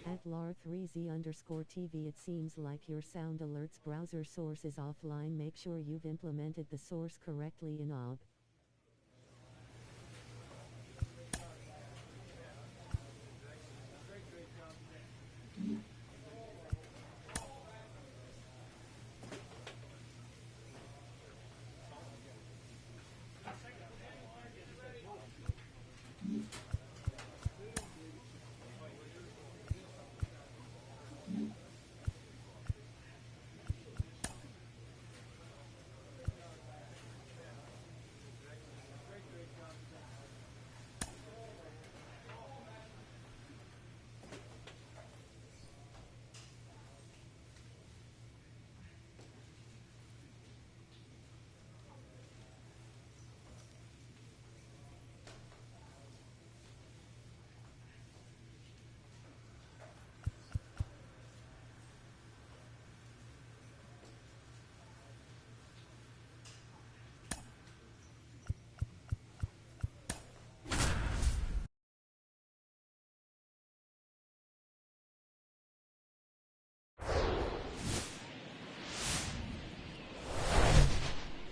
At lar3z_TV, it seems like your sound alerts browser source is offline. Make sure you've implemented the source correctly in OB.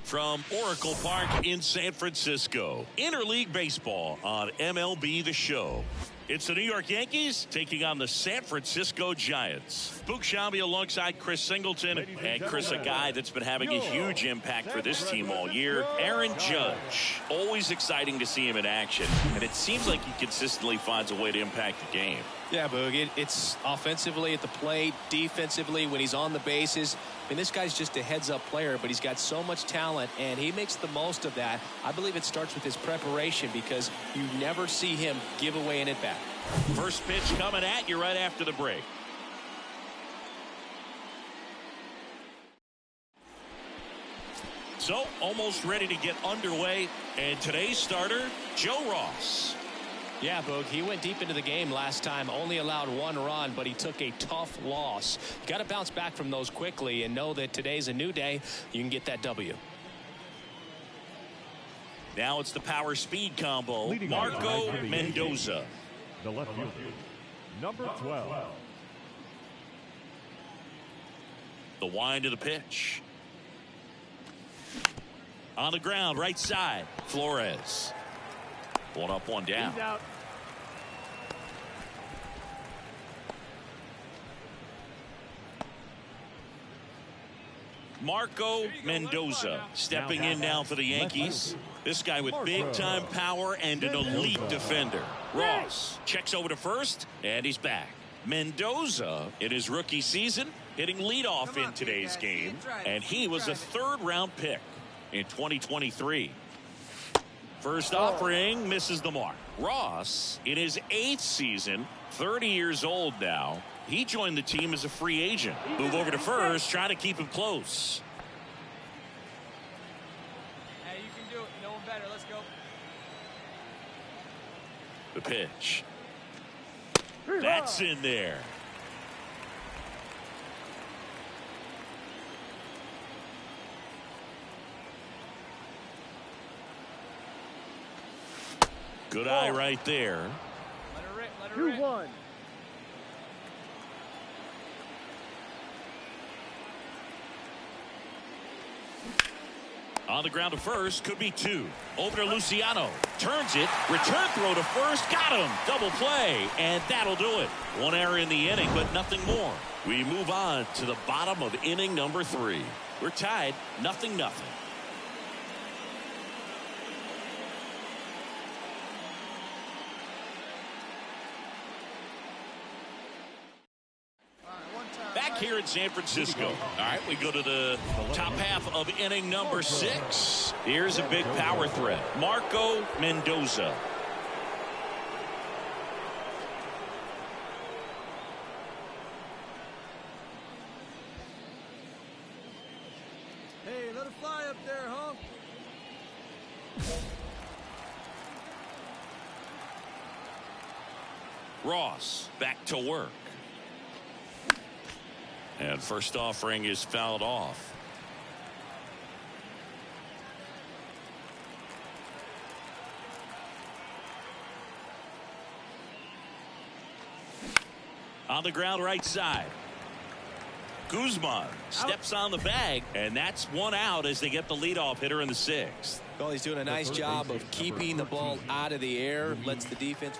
From Oracle Park in San Francisco, Interleague Baseball on MLB The Show. It's the New York Yankees taking on the San Francisco Giants. Boog Sciambi alongside Chris Singleton. And Chris, a guy that's been having a huge impact for this team all year. Aaron Judge. Always exciting to see him in action. And it seems like he consistently finds a way to impact the game. Yeah, Boog, it's offensively at the plate, defensively when he's on the bases. I mean, this guy's just a heads-up player, but he's got so much talent, and he makes the most of that. I believe it starts with his preparation because you never see him give away an at-bat. First pitch coming at you right after the break. So, almost ready to get underway, and today's starter, Joe Ross. Yeah, Boog, he went deep into the game last time, only allowed one run, but he took a tough loss. Got to bounce back from those quickly and know that today's a new day. You can get that W. Now it's the power speed combo. Marco Mendoza. The left fielder, number 12. The wind of the pitch. On the ground, right side, Flores. One up, one down. Marco Mendoza stepping in now for the Yankees. This guy with big-time power and an elite defender. Ross checks over to first, and he's back. Mendoza, in his rookie season, hitting leadoff in today's game, and he was a third-round pick in 2023. First offering misses the mark. Ross, in his 8th season, 30 years old now, he joined the team as a free agent. Move over to first, try to keep him close. Hey, you can do it. No one better. Let's go. The pitch. That's in there. Good eye right there. Let her rip. Let her rip. 2-1. On the ground to first, could be two. Over to Luciano. Turns it. Return throw to first. Got him. Double play. And that'll do it. One error in the inning, but nothing more. We move on to the bottom of inning number 3. We're tied 0-0. Back here in San Francisco. All right, we go to the top half of inning number 6. Here's a big power threat. Marco Mendoza. Hey, let it fly up there, huh? Ross back to work. And first offering is fouled off. On the ground right side. Guzman steps on the bag, and that's one out as they get the leadoff hitter in the 6th. Well, he's doing a nice job of keeping the ball out of the air, lets the defense.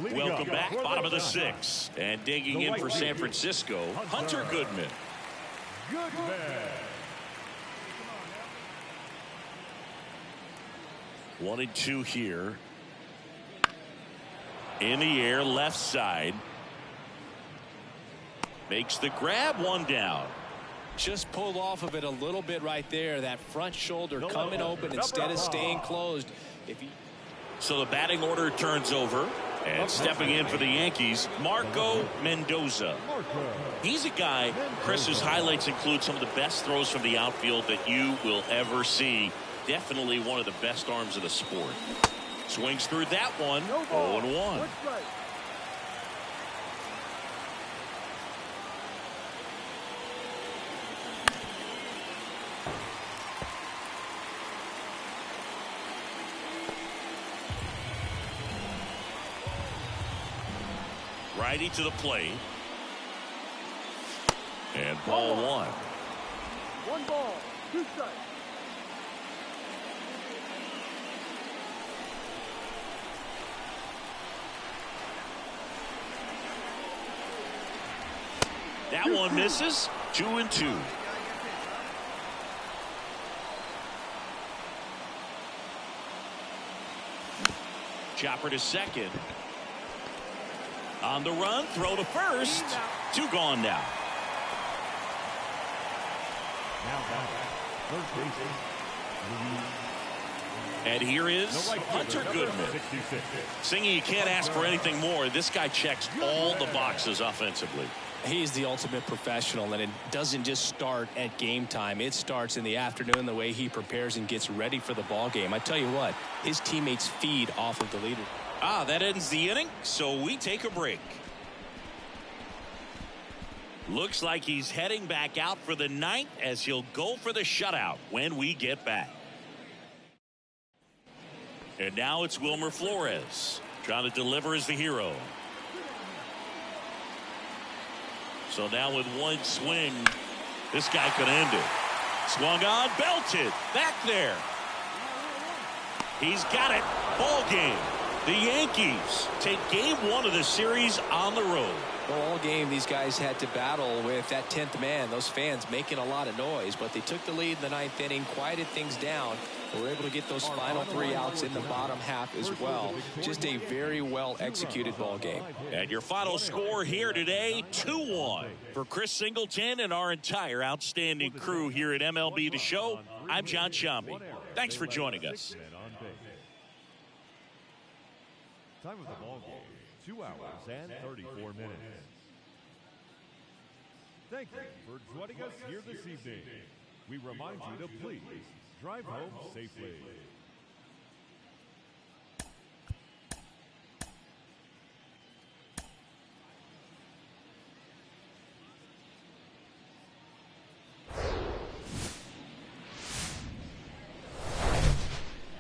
Welcome back, bottom of the 6th. And digging in for San Francisco, Hunter Goodman. 1-2 here. In the air, left side. Makes the grab, one down. Just pulled off of it a little bit right there. That front shoulder coming open instead of staying closed. So the batting order turns over. And stepping in for the Yankees, Marco Mendoza. He's a guy, Chris's highlights include some of the best throws from the outfield that you will ever see. Definitely one of the best arms of the sport. Swings through that one. 0-1. Righty to the plate. And ball 1. 1 ball, 2 strikes. That one misses. 2-2. Chopper to second. On the run, throw to first. 2 gone now. And here is Hunter Goodman. Singing, you can't ask for anything more. This guy checks all the boxes offensively. He's the ultimate professional, and it doesn't just start at game time. It starts in the afternoon, the way he prepares and gets ready for the ball game. I tell you what, his teammates feed off of the leader. That ends the inning, so we take a break. Looks like he's heading back out for the 9th as he'll go for the shutout when we get back. And now it's Wilmer Flores trying to deliver as the hero. So now with one swing, this guy could end it. Swung on, belted, back there. He's got it. Ball game. The Yankees take game 1 of the series on the road. Well, all game these guys had to battle with that 10th man. Those fans making a lot of noise, but they took the lead in the 9th inning, quieted things down. Were able to get those final 3 outs in the bottom half as well. Just a very well executed ball game. And your final score here today, 2-1. For Chris Singleton and our entire outstanding crew here at MLB The Show, I'm John Shambi. Thanks for joining us. Time of the ball game, 2 hours and 34 minutes. Thank you for joining us here this evening. We remind you to please drive home safely.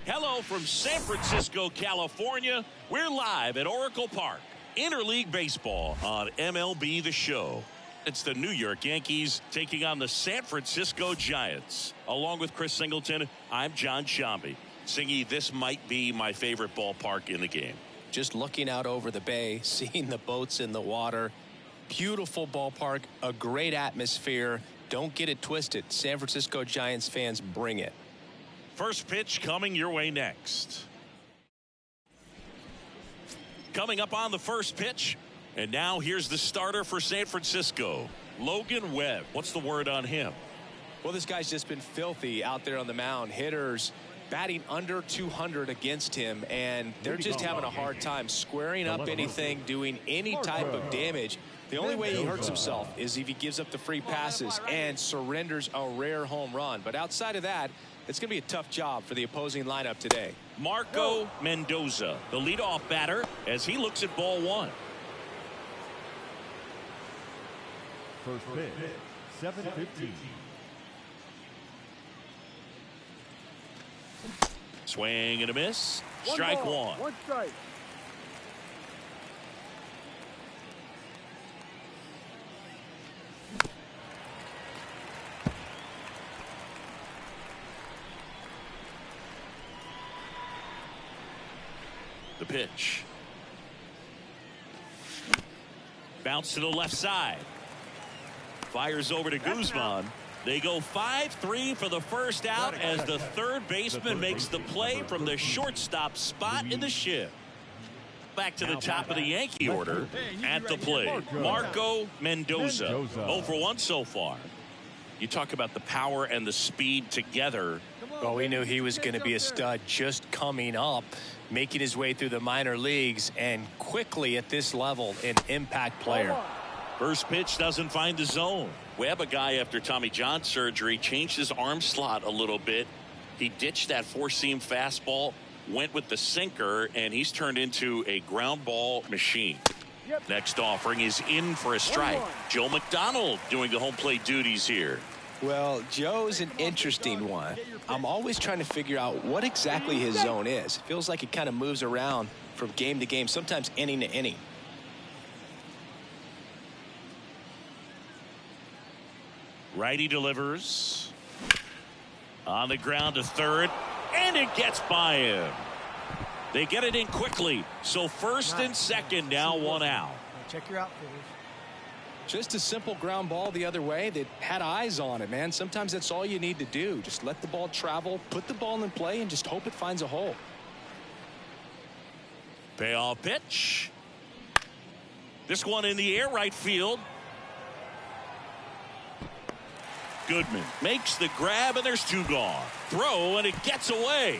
Hello from San Francisco, California. We're live at Oracle Park. Interleague Baseball on MLB The Show. It's the New York Yankees taking on the San Francisco Giants. Along with Chris Singleton, I'm John Shambi. Singy, this might be my favorite ballpark in the game. Just looking out over the bay, seeing the boats in the water. Beautiful ballpark, a great atmosphere. Don't get it twisted. San Francisco Giants fans, bring it. First pitch coming your way next. Coming up on the first pitch. And now here's the starter for San Francisco, Logan Webb. What's the word on him? Well, this guy's just been filthy out there on the mound. Hitters batting under 200 against him, and they're just having a hard time squaring up anything, doing any type of damage. The only way he hurts himself is if he gives up the free passes and surrenders a rare home run. But outside of that, it's going to be a tough job for the opposing lineup today. Marco Mendoza, the leadoff batter, as he looks at ball 1. First pitch, 7:15. Swing and a miss. Strike 1. 1 strike. The pitch. Bounce to the left side. Fires over to Guzman. They go 5-3 for the first out as the third baseman makes the play from the shortstop spot in the shift. Back to the top of the Yankee order at the plate. Marco Mendoza. 0 for 1 so far. You talk about the power and the speed together. Well, we knew he was going to be a stud just coming up, making his way through the minor leagues, and quickly at this level, an impact player. First pitch doesn't find the zone. We have a guy after Tommy John surgery, changed his arm slot a little bit. He ditched that four-seam fastball, went with the sinker, and he's turned into a ground ball machine. Next offering is in for a strike. Joe McDonald doing the home plate duties here. Well, Joe's an interesting one. I'm always trying to figure out what exactly his zone is. It feels like it kind of moves around from game to game, sometimes inning to inning. Righty delivers. On the ground to third, and it gets by him. They get it in quickly, so first and second now, 1 out. Check your outfielders. Just a simple ground ball the other way that had eyes on it, man. Sometimes that's all you need to do. Just let the ball travel, put the ball in play, and just hope it finds a hole. Payoff pitch. This one in the air, right field. Goodman makes the grab, and there's 2 gone. Throw, and it gets away.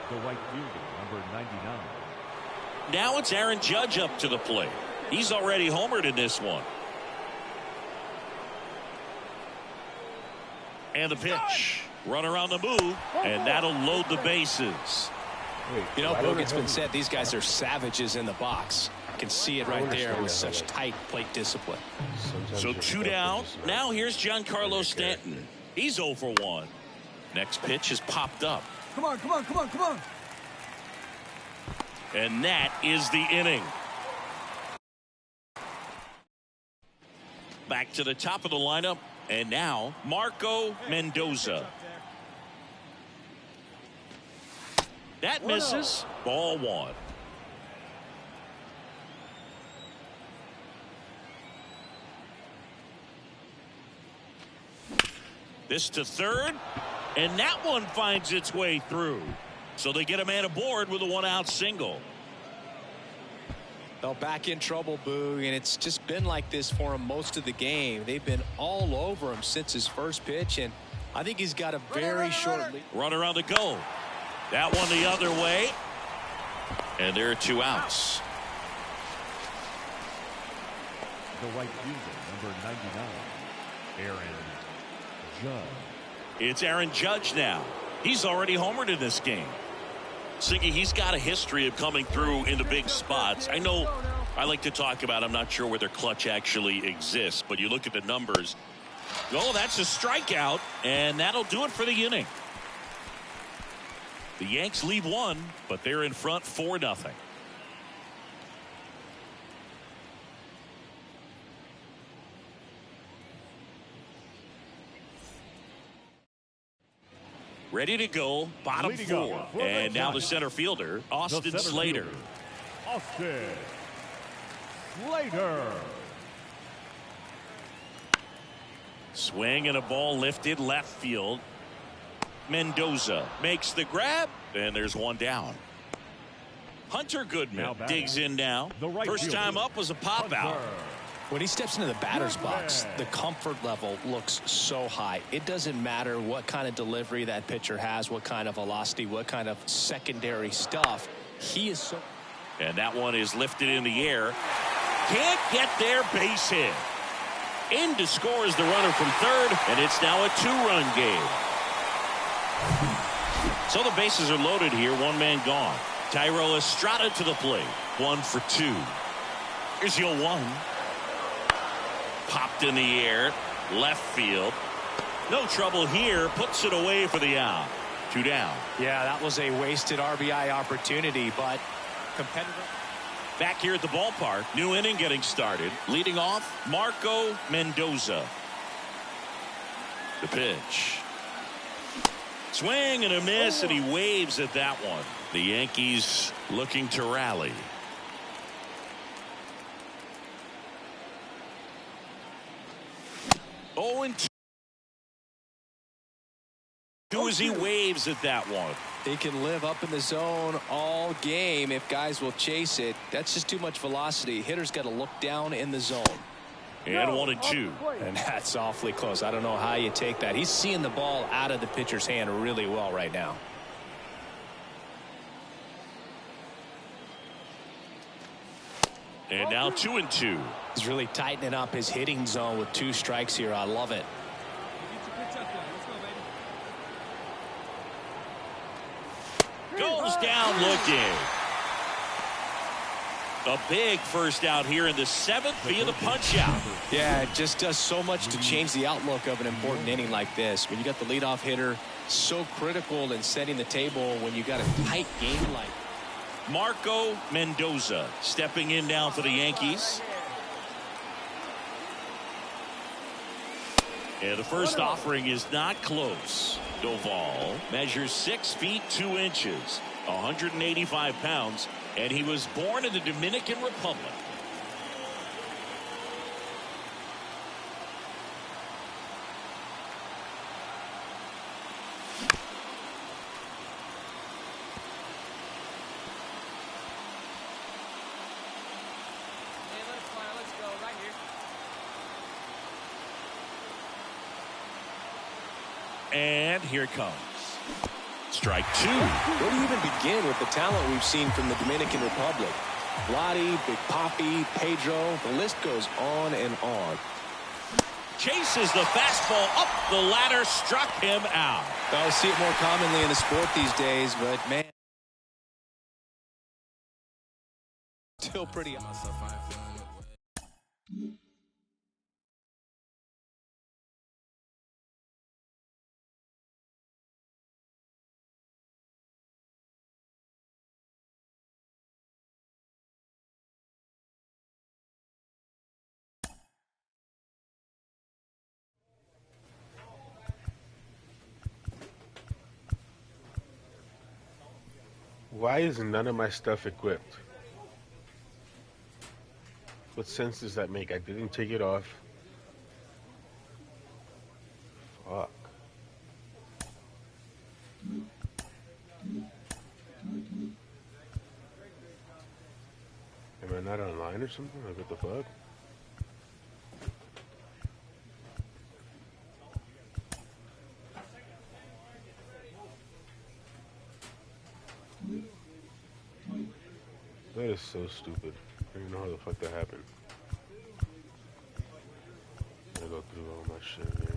The right fielder, number 99. Now it's Aaron Judge up to the plate. He's already homered in this one. And the pitch. Runner on the move, and that'll load the bases. You know, Boog, it's been said these guys are savages in the box. You can see it right there with such tight plate discipline. So 2 down. Now here's Giancarlo Stanton. He's 0 for 1. Next pitch is popped up. Come on, come on, come on, come on. And that is the inning. Back to the top of the lineup. And now Marco Mendoza. That misses. Ball 1. This to third, and that one finds its way through. So they get a man aboard with a 1-out single. Well, back in trouble, Boog, and it's just been like this for him most of the game. They've been all over him since his first pitch, and I think he's got a very short lead. Runner on the go. That one the other way. And there are 2 outs. The right fielder, number 99. Aaron Judge. It's Aaron Judge now. He's already homered in this game. Siggy, he's got a history of coming through in the big spots. I know I like to talk about, I'm not sure whether clutch actually exists, but you look at the numbers. Oh, that's a strikeout, and that'll do it for the inning. The Yanks lead 1, but they're in front 4-0. Ready to go, bottom 4. And now the center fielder, Austin Slater. Austin Slater. Swing and a ball lifted left field. Mendoza makes the grab, and there's 1 down. Hunter Goodman digs in now. First time up was a pop out. When he steps into the batter's box, the comfort level looks so high. It doesn't matter what kind of delivery that pitcher has, what kind of velocity, what kind of secondary stuff. He is so... And that one is lifted in the air. Can't get there, base hit. In to score is the runner from third, and it's now a 2-run game. So the bases are loaded here, 1 man gone. Thairo Estrada to the plate, 1 for 2. Here's 0-1. Popped in the air, left field. No trouble here, puts it away for the out. 2 down. Yeah, that was a wasted RBI opportunity, but competitive. Back here at the ballpark, new inning getting started. Leading off, Marco Mendoza. The pitch. Swing and a miss, and he waves at that one. The Yankees looking to rally. Oh, and 2 as he waves at that one. He can live up in the zone all game if guys will chase it. That's just too much velocity. Hitter's got to look down in the zone. And 1 and 2. And that's awfully close. I don't know how you take that. He's seeing the ball out of the pitcher's hand really well right now. And now 2 and 2. He's really tightening up his hitting zone with 2 strikes here. I love it. Goes down looking. A big first out here in the 7th via the punch out. Yeah, it just does so much to change the outlook of an important inning like this. When you got the leadoff hitter, so critical in setting the table when you got a tight game like. Marco Mendoza stepping in now for the Yankees. And the first offering is not close. Doval measures 6 feet 2 inches, 185 pounds, and he was born in the Dominican Republic. And here it comes. Strike 2. Where do you even begin with the talent we've seen from the Dominican Republic? Vladdy, Big Papi, Pedro, the list goes on and on. Chases the fastball up the ladder, struck him out. I see it more commonly in the sport these days, but man, still pretty. Why is none of my stuff equipped? What sense does that make? I didn't take it off. Fuck. Am I not online or something? Like, what the fuck? That is so stupid. I don't even know how the fuck that happened. I gotta go through all my shit here.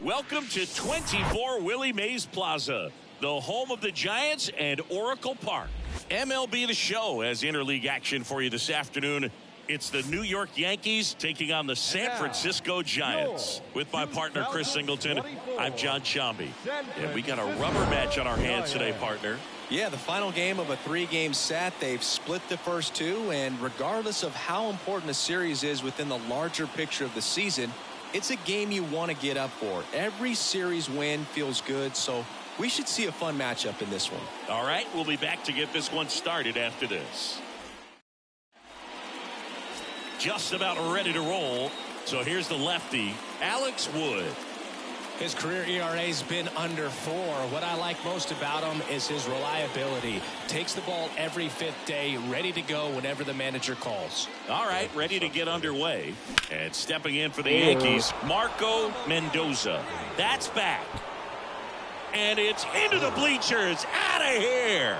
Welcome to 24 Willie Mays Plaza, the home of the Giants and Oracle Park. MLB The Show has interleague action for you this afternoon. It's the New York Yankees taking on the San Francisco Giants. With my partner, Chris Singleton, I'm John Shambi. And we got a rubber match on our hands today, partner. Yeah, the final game of a 3-game set. They've split the first two, and regardless of how important a series is within the larger picture of the season, it's a game you want to get up for. Every series win feels good, so we should see a fun matchup in this one. All right, we'll be back to get this one started after this. Just about ready to roll. So here's the lefty, Alex Wood. His career ERA's been under 4. What I like most about him is his reliability. Takes the ball every 5th day, ready to go whenever the manager calls. All right, ready to get underway. And stepping in for the Yankees, Marco Mendoza. That's back. And it's into the bleachers. Out of here.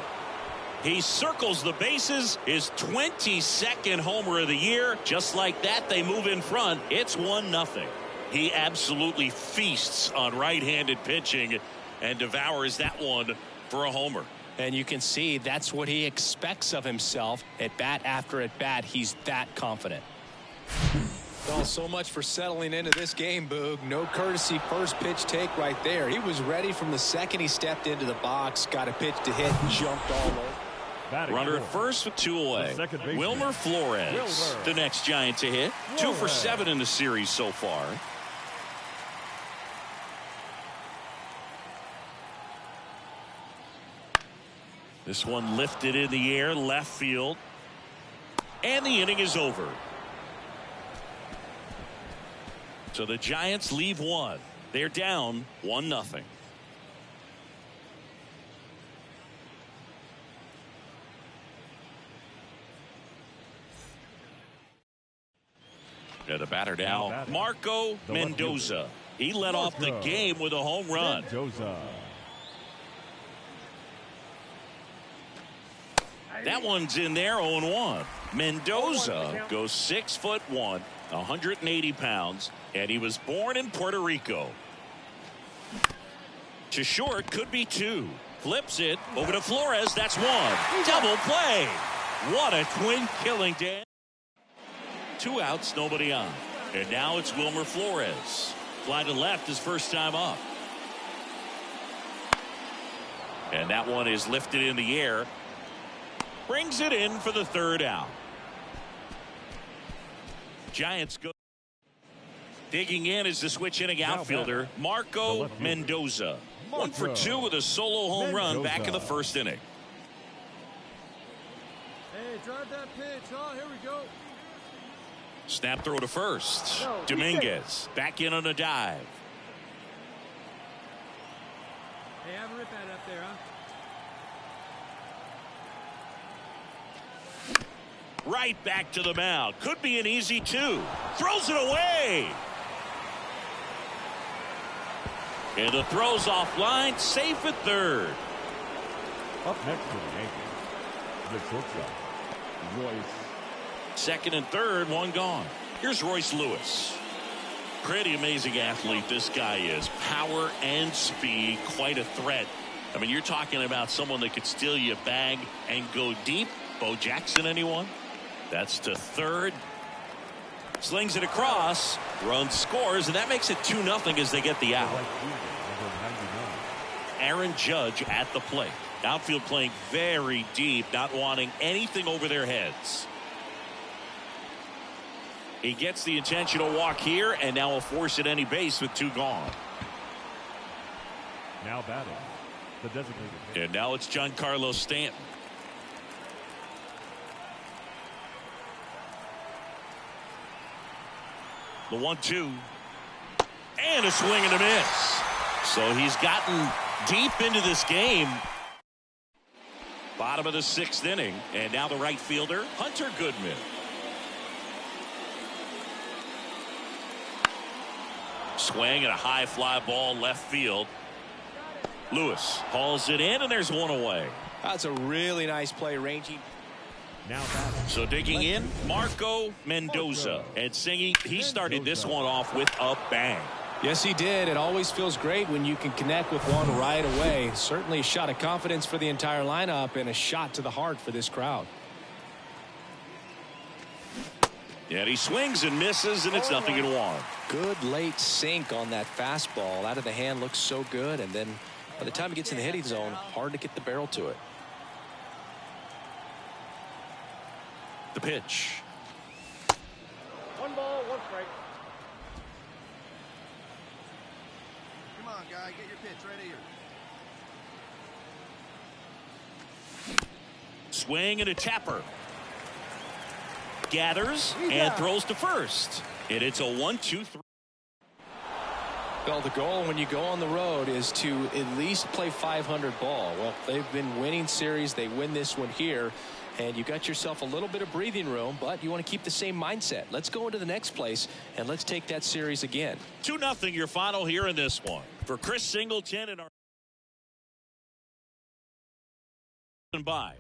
He circles the bases, his 22nd homer of the year. Just like that, they move in front. It's 1-0. He absolutely feasts on right-handed pitching and devours that one for a homer. And you can see that's what he expects of himself. At bat after at bat, he's that confident. Well, so much for settling into this game, Boog. No courtesy first pitch take right there. He was ready from the second he stepped into the box, got a pitch to hit, and jumped all over. Runner at first with 2 away. Wilmer Flores, the next Giant to hit. 2 for 7 in the series so far. This one lifted in the air, left field. And the inning is over. So the Giants leave 1. They're down 1-0. The batter now, Marco Mendoza. He led off the game with a home run. That one's in there, 0-1. Mendoza goes 6'1", 180 pounds, and he was born in Puerto Rico. To short, could be 2. Flips it over to Flores. That's 1. Double play. What a twin killing, Dan. 2 outs, nobody on. And now it's Wilmer Flores. Fly to left his first time up. And that one is lifted in the air. Brings it in for the 3rd out. Giants go. Digging in is the switch inning outfielder, Marco Mendoza. 1 for 2 with a solo home run back in the 1st inning. Hey, drive that pitch. Oh, here we go. Snap throw to first. Dominguez back in on a dive. Hey, have a rip at it up there, huh? Right back to the mound. Could be an easy 2. Throws it away. And the throw's offline. Safe at 3rd. Up next for the Yankees, the shortstop, Royce. 2nd and 3rd, 1 gone. Here's Royce Lewis. Pretty amazing athlete this guy is. Power and speed. Quite a threat. I mean, you're talking about someone that could steal you a bag and go deep. Bo Jackson, anyone? That's to 3rd. Slings it across. Run scores, and that makes it 2-0 as they get the out. Aaron Judge at the plate. Outfield playing very deep, not wanting anything over their heads. He gets the intentional walk here, and now will force at any base with 2 gone. Now batting, the designated hitter. And now it's Giancarlo Stanton. The 1-2. And a swing and a miss. So he's gotten deep into this game. Bottom of the 6th inning. And now the right fielder, Hunter Goodman. Swing and a high fly ball left field. Lewis hauls it in, and there's 1 away. That's a really nice play, ranging. Now batting. So digging in, Marco Mendoza. And Singy, he started this one off with a bang. Yes, he did. It always feels great when you can connect with one right away. Certainly a shot of confidence for the entire lineup and a shot to the heart for this crowd. And he swings and misses, and it's 0-1. Good late sink on that fastball. Out of the hand looks so good, and then by the time it gets in the hitting zone, hard to get the barrel to it. The pitch. 1 ball, 1 strike. Come on, guy, get your pitch right here. Swing and a tapper. Gathers and throws to first. And it's a 1-2-3. Well, the goal when you go on the road is to at least play 500 ball. Well, they've been winning series. They win this one here. And you got yourself a little bit of breathing room, but you want to keep the same mindset. Let's go into the next place, and let's take that series again. 2-0 your final here in this one. For Chris Singleton and our... by.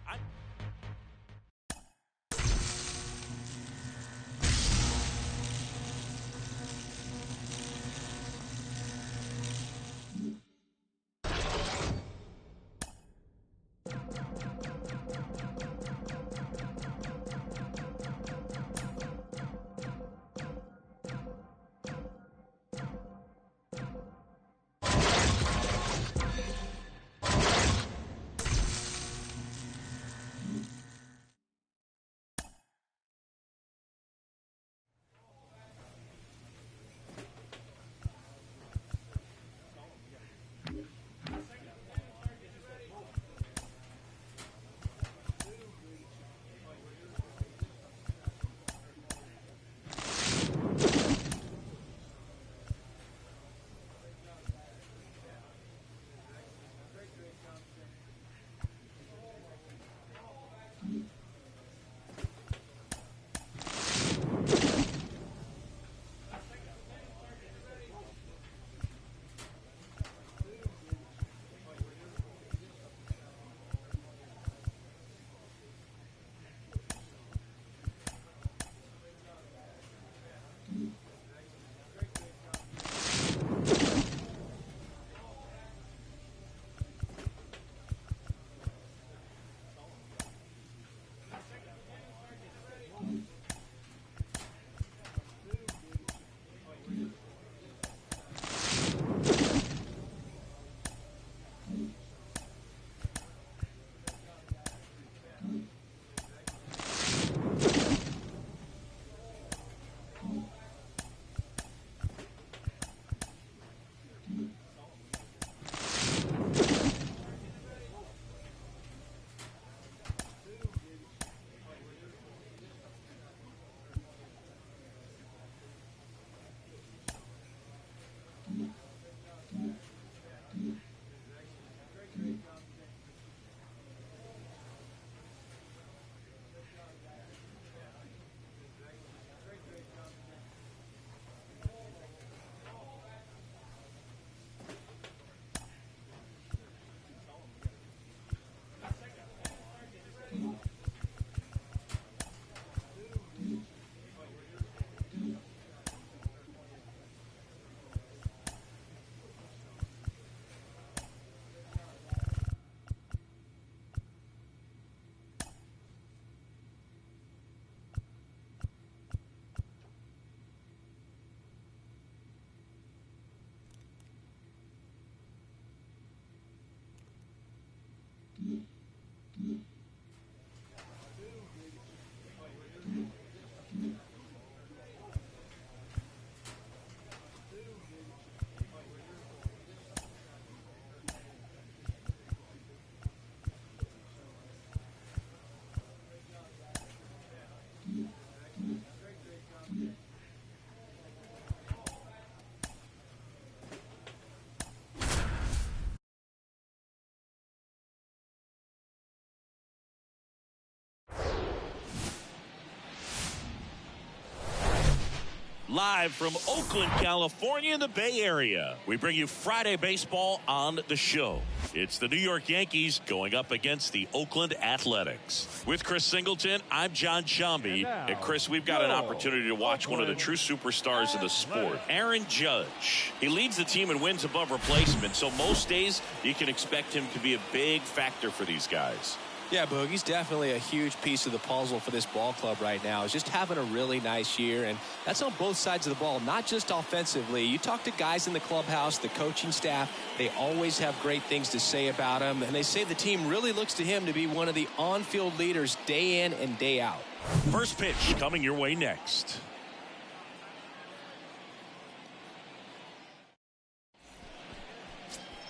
Live from Oakland, California in the Bay Area, we bring you Friday baseball on the show. It's the New York Yankees going up against the Oakland Athletics. With Chris Singleton, I'm John Shambi. And Chris, we've got an opportunity to watch one of the true superstars of the sport, Aaron Judge. He leads the team in wins above replacement, so most days you can expect him to be a big factor for these guys. Yeah, Boog, he's definitely a huge piece of the puzzle for this ball club right now. He's just having a really nice year, and that's on both sides of the ball, not just offensively. You talk to guys in the clubhouse, the coaching staff, they always have great things to say about him, and they say the team really looks to him to be one of the on-field leaders day in and day out. First pitch coming your way next.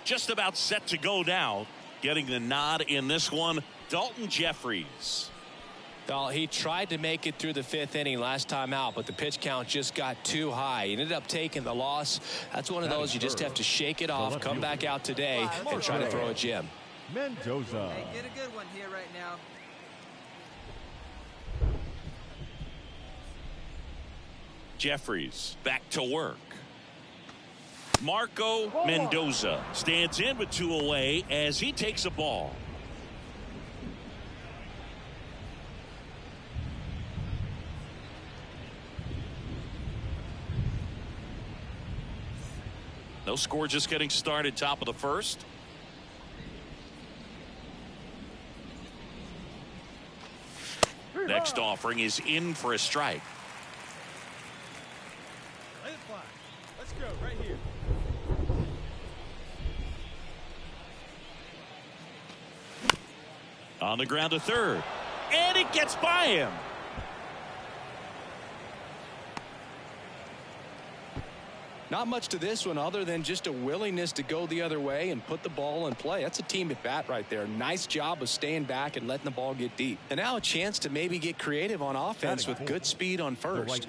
Just about set to go now. Getting the nod in this one, Dalton Jeffries. Well, he tried to make it through the 5th inning last time out, but the pitch count just got too high. He ended up taking the loss. That's one of those you just have to shake it off, come back out today, and try to throw a gem. Mendoza. Hey, get a good one here right now. Jeffries back to work. Marco Mendoza stands in with 2 away as he takes a ball. No score, just getting started, top of the first. Next offering is in for a strike. Let it fly. Let's go right here. On the ground to third, and it gets by him. Not much to this one other than just a willingness to go the other way and put the ball in play. That's a team at bat right there. Nice job of staying back and letting the ball get deep. And now a chance to maybe get creative on offense with good speed on first.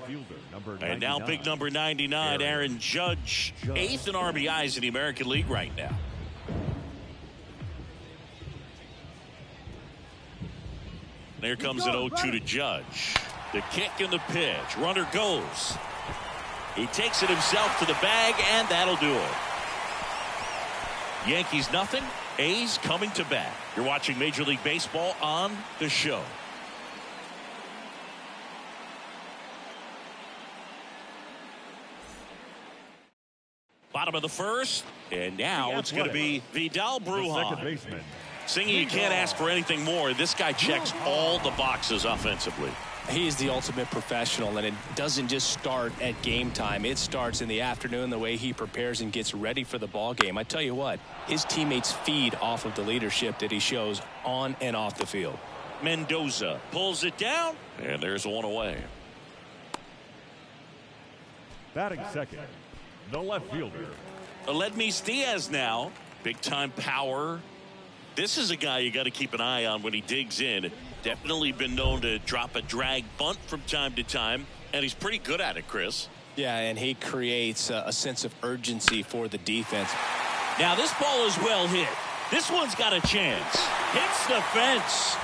And now big number 99, Aaron Judge, 8th in RBIs in the American League right now. There comes an 0-2 to Judge. The kick and the pitch. Runner goes. He takes it himself to the bag, and that'll do it. Yankees nothing. A's coming to bat. You're watching Major League Baseball on the show. Bottom of the first, and now it's going to be Vidal Brujan. Second baseman. Singing, you can't ask for anything more. This guy checks all the boxes offensively. He's the ultimate professional, and it doesn't just start at game time. It starts in the afternoon, the way he prepares and gets ready for the ball game. I tell you what, his teammates feed off of the leadership that he shows on and off the field. Mendoza pulls it down, and there's one away. Batting second, the left fielder. Aledmys Diaz now. Big time power. This is a guy you got to keep an eye on when he digs in. Definitely been known to drop a drag bunt from time to time, and he's pretty good at it, Chris. Yeah, and he creates a sense of urgency for the defense. Now this ball is well hit. This one's got a chance. Hits the fence.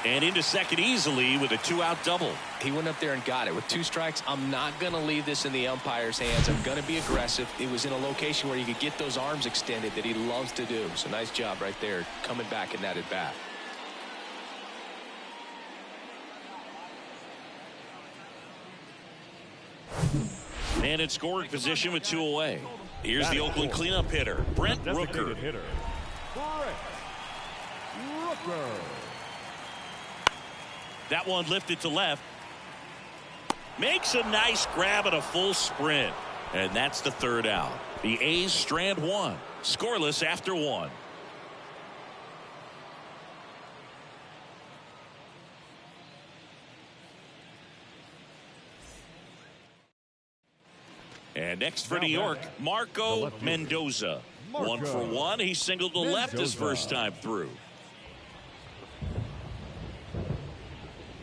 And into second easily with a 2-out double. He went up there and got it. With 2 strikes, I'm not going to leave this in the umpire's hands. I'm going to be aggressive. It was in a location where you could get those arms extended that he loves to do. So nice job right there, coming back in that at bat. And in scoring position with 2 away. Here's the Oakland cleanup hitter, Brent Rooker. Hitter, Brent Rooker. That one lifted to left. Makes a nice grab at a full sprint. And that's the 3rd out. The A's strand 1. Scoreless after 1. And next for New York, Marco Mendoza. 1 for 1. He singled to left his first time through.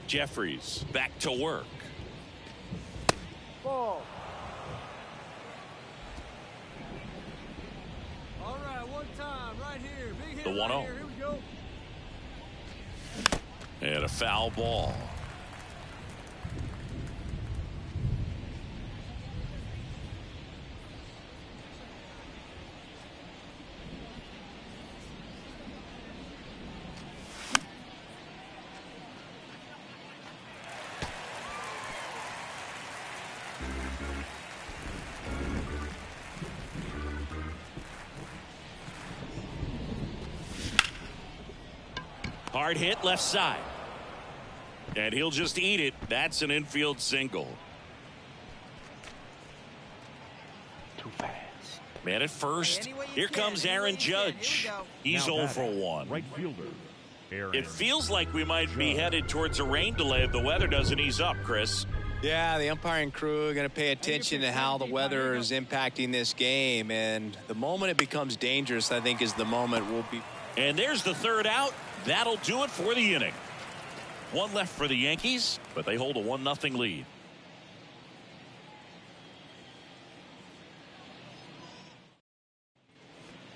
Jeffries back to work. Ball. All right, one time right here. Big hit The 1-0. right here. Here we go. And a foul ball. Hard hit left side. And he'll just eat it. That's an infield single. Too fast. Man at first. Here comes Aaron Judge. He's 0 for 1. Right fielder. It feels like we might be headed towards a rain delay if the weather doesn't ease up, Chris. Yeah, the umpiring crew are going to pay attention to how the weather is impacting this game. And the moment it becomes dangerous, I think, is the moment we'll be. And there's the third out. That'll do it for the inning. One left for the Yankees, but they hold a 1-0 lead.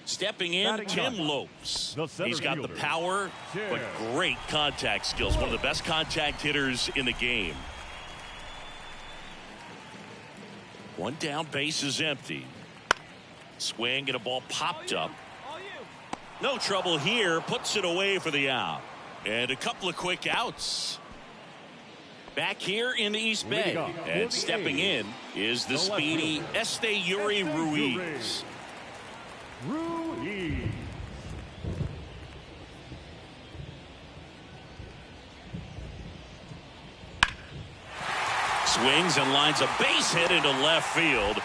Stepping in, Tim Lopes. He's got the power, but great contact skills. One of the best contact hitters in the game. One down, base is empty. Swing and a ball popped up. No trouble here. Puts it away for the out. And a couple of quick outs. Back here in the East Bay. And stepping in is the speedy Esteury Ruiz. Swings and lines a base hit into left field.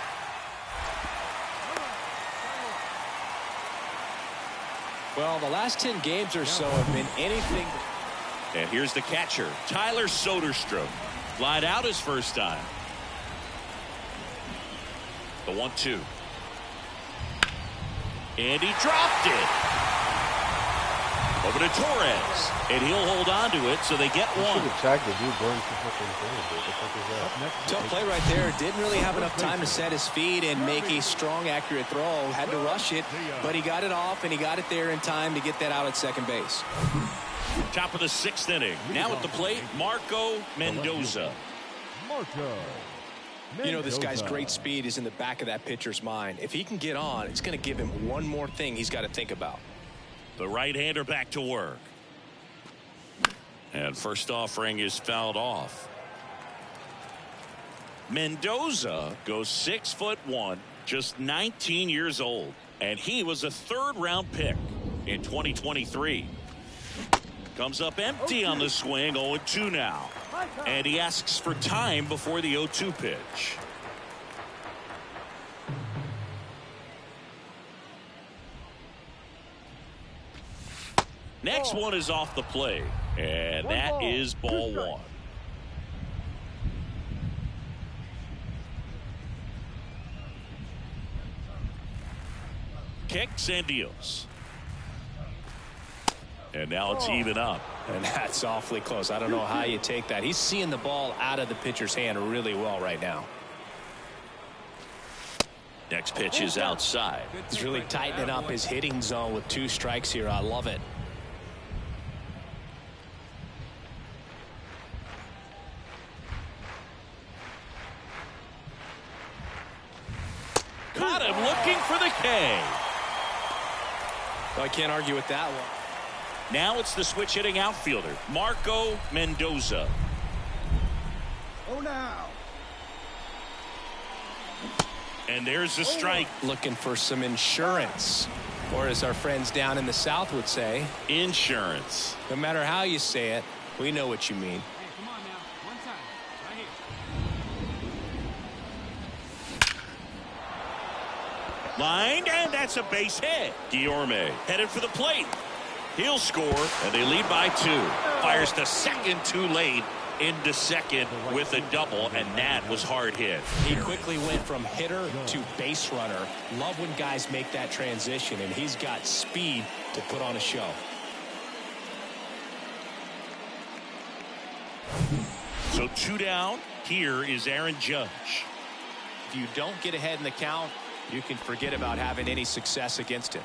Well, the last 10 games or so have been anything. And here's the catcher, Tyler Soderstrom. Lied out his first time. The 1-2. And he dropped it. Over to Torres. And he'll hold on to it, so they get one. Tough play right there. Didn't really have enough time to set his feet and make a strong, accurate throw. Had to rush it, but he got it off, and he got it there in time to get that out at second base. Top of the 6th inning. Now at the plate, Marco Mendoza. You know, this guy's great speed is in the back of that pitcher's mind. If he can get on, it's going to give him one more thing he's got to think about. The right-hander back to work. And first offering is fouled off. Mendoza goes 6'1", just 19 years old, and he was a 3rd-round pick in 2023. Comes up empty on the swing, 0-2 now. And he asks for time before the 0-2 pitch. Next one is off the plate, and that is ball 1. Kicks and deals. And now it's even up. And that's awfully close. I don't know how you take that. He's seeing the ball out of the pitcher's hand really well right now. Next pitch is outside. He's really tightening up his hitting zone with 2 strikes here. I love it. Caught him looking for the K. Well, I can't argue with that one. Now it's the switch hitting outfielder, Marco Mendoza. Oh, now. And there's a strike. Looking for some insurance. Or as our friends down in the South would say, Insurance. no matter how you say it, we know what you mean. Hey, come on now. One time. Right here. Lined, and that's a base hit. Guillorme headed for the plate. He'll score, and they lead by 2. Fires to second too late. Into second with a double, and that was hard hit. He quickly went from hitter to base runner. Love when guys make that transition, and he's got speed to put on a show. So 2 down. Here is Aaron Judge. If you don't get ahead in the count, you can forget about having any success against it.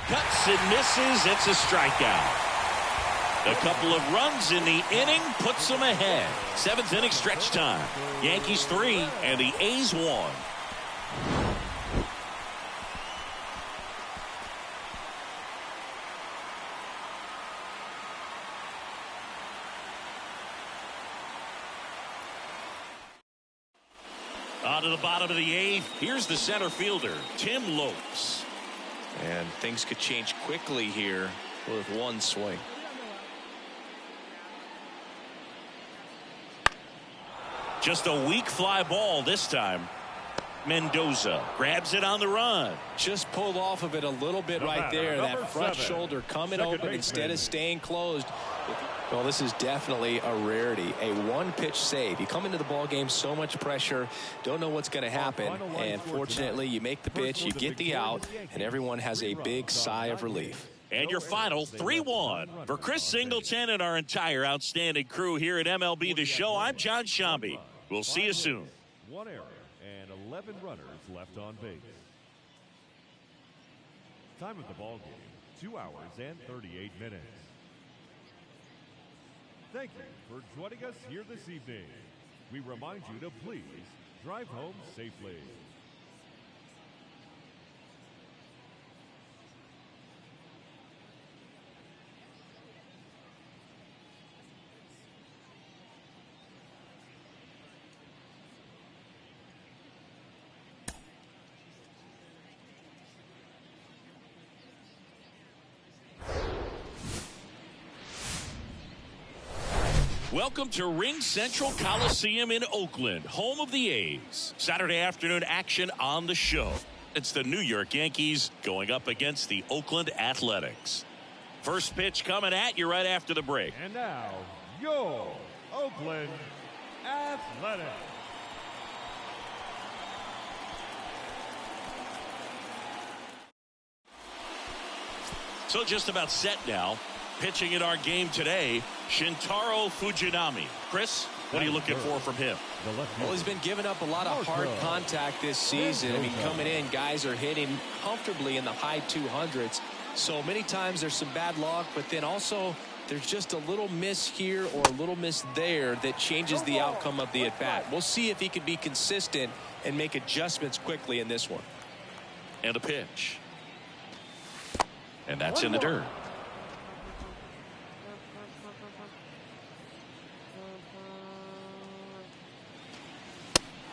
Cuts and misses. It's a strikeout. A couple of runs in the inning puts them ahead. 7th inning stretch time. Yankees 3 and the A's 1. to the bottom of the 8th. Here's the center fielder, Tim Lopes. And things could change quickly here with one swing. Just a weak fly ball this time. Mendoza grabs it on the run. Just pulled off of it a little bit right there. That front shoulder coming open instead of staying closed. Well, this is definitely a rarity. A one-pitch save. You come into the ball game, so much pressure, don't know what's going to happen, and fortunately you make the pitch, you get the out, and everyone has a big sigh of relief. And your final 3-1 for Chris Singleton and our entire outstanding crew here at MLB The Show. I'm John Shambi. We'll see you soon. 1 error and 11 runners left on base. Time of the ball game, 2 hours and 38 minutes. Thank you for joining us here this evening. We remind you to please drive home safely. Welcome to Ring Central Coliseum in Oakland, home of the A's. Saturday afternoon action on the show. It's the New York Yankees going up against the Oakland Athletics. First pitch coming at you right after the break. And now, your Oakland Athletics. So just about set now. Pitching in our game today, Shintaro Fujinami. Chris, what are you looking for from him? Well, he's been giving up a lot of hard contact this season. I mean, coming in, guys are hitting comfortably in the high 200s. So many times there's some bad luck, but then also there's just a little miss here or a little miss there that changes the outcome of the at-bat. We'll see if he can be consistent and make adjustments quickly in this one. And a pitch. And that's in the dirt.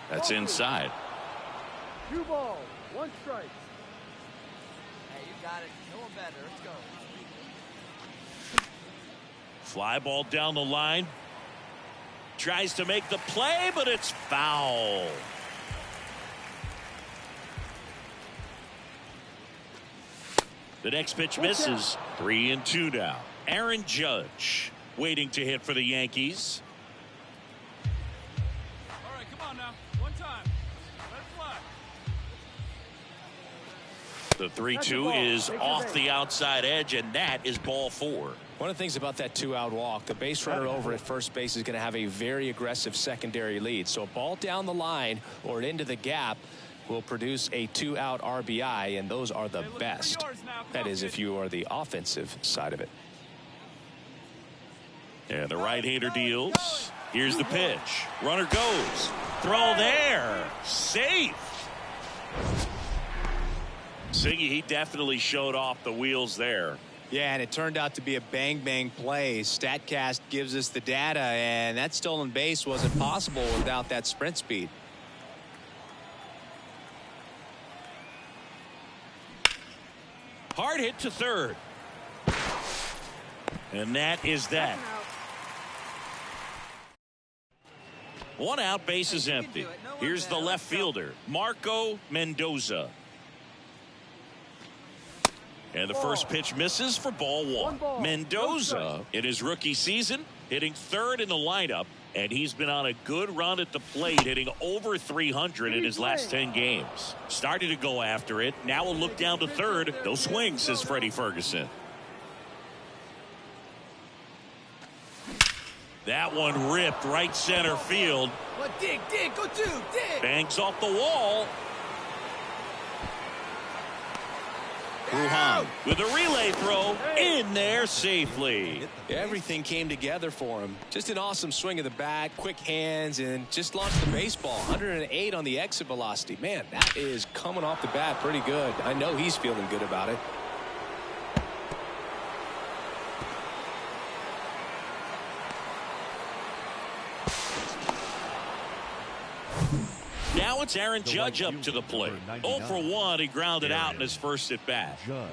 That's inside. 2 balls, 1 strike. Hey, you got it. No one better. Let's go. Fly ball down the line. Tries to make the play, but it's foul. The next pitch misses. 3-2 now. Aaron Judge waiting to hit for the Yankees. All right, come on now. 1 time. Let it fly. The 3-2 is off the outside edge, and that is ball 4. One of the things about that 2-out walk, the base runner over at first base is going to have a very aggressive secondary lead. So a ball down the line or into the gap will produce a 2-out RBI, and those are the best. That is, if you are the offensive side of it. And the right-hander deals. Here's the pitch. Runner goes. Throw there. Safe. Siggy, he definitely showed off the wheels there. Yeah, and it turned out to be a bang-bang play. StatCast gives us the data, and that stolen base wasn't possible without that sprint speed. Hard hit to third. And that is that. 1 out, base is empty. Here's the left fielder, Marco Mendoza. And the first pitch misses for ball 1. Mendoza, in his rookie season, hitting 3rd in the lineup, and he's been on a good run at the plate, hitting over 300 in his last 10 games. Started to go after it. Now we'll look down to 3rd. No swing, says Freddie Ferguson. That one ripped right center field. What, dig, go do, dig. Bangs off the wall. Ruhan with a relay throw in there safely. Everything came together for him. Just an awesome swing of the bat, quick hands, and just launched the baseball. 108 on the exit velocity. Man, that is coming off the bat pretty good. I know he's feeling good about it. Now Now it's Aaron Judge up to the plate. 0 for 1. He grounded out in his first at bat. Judge.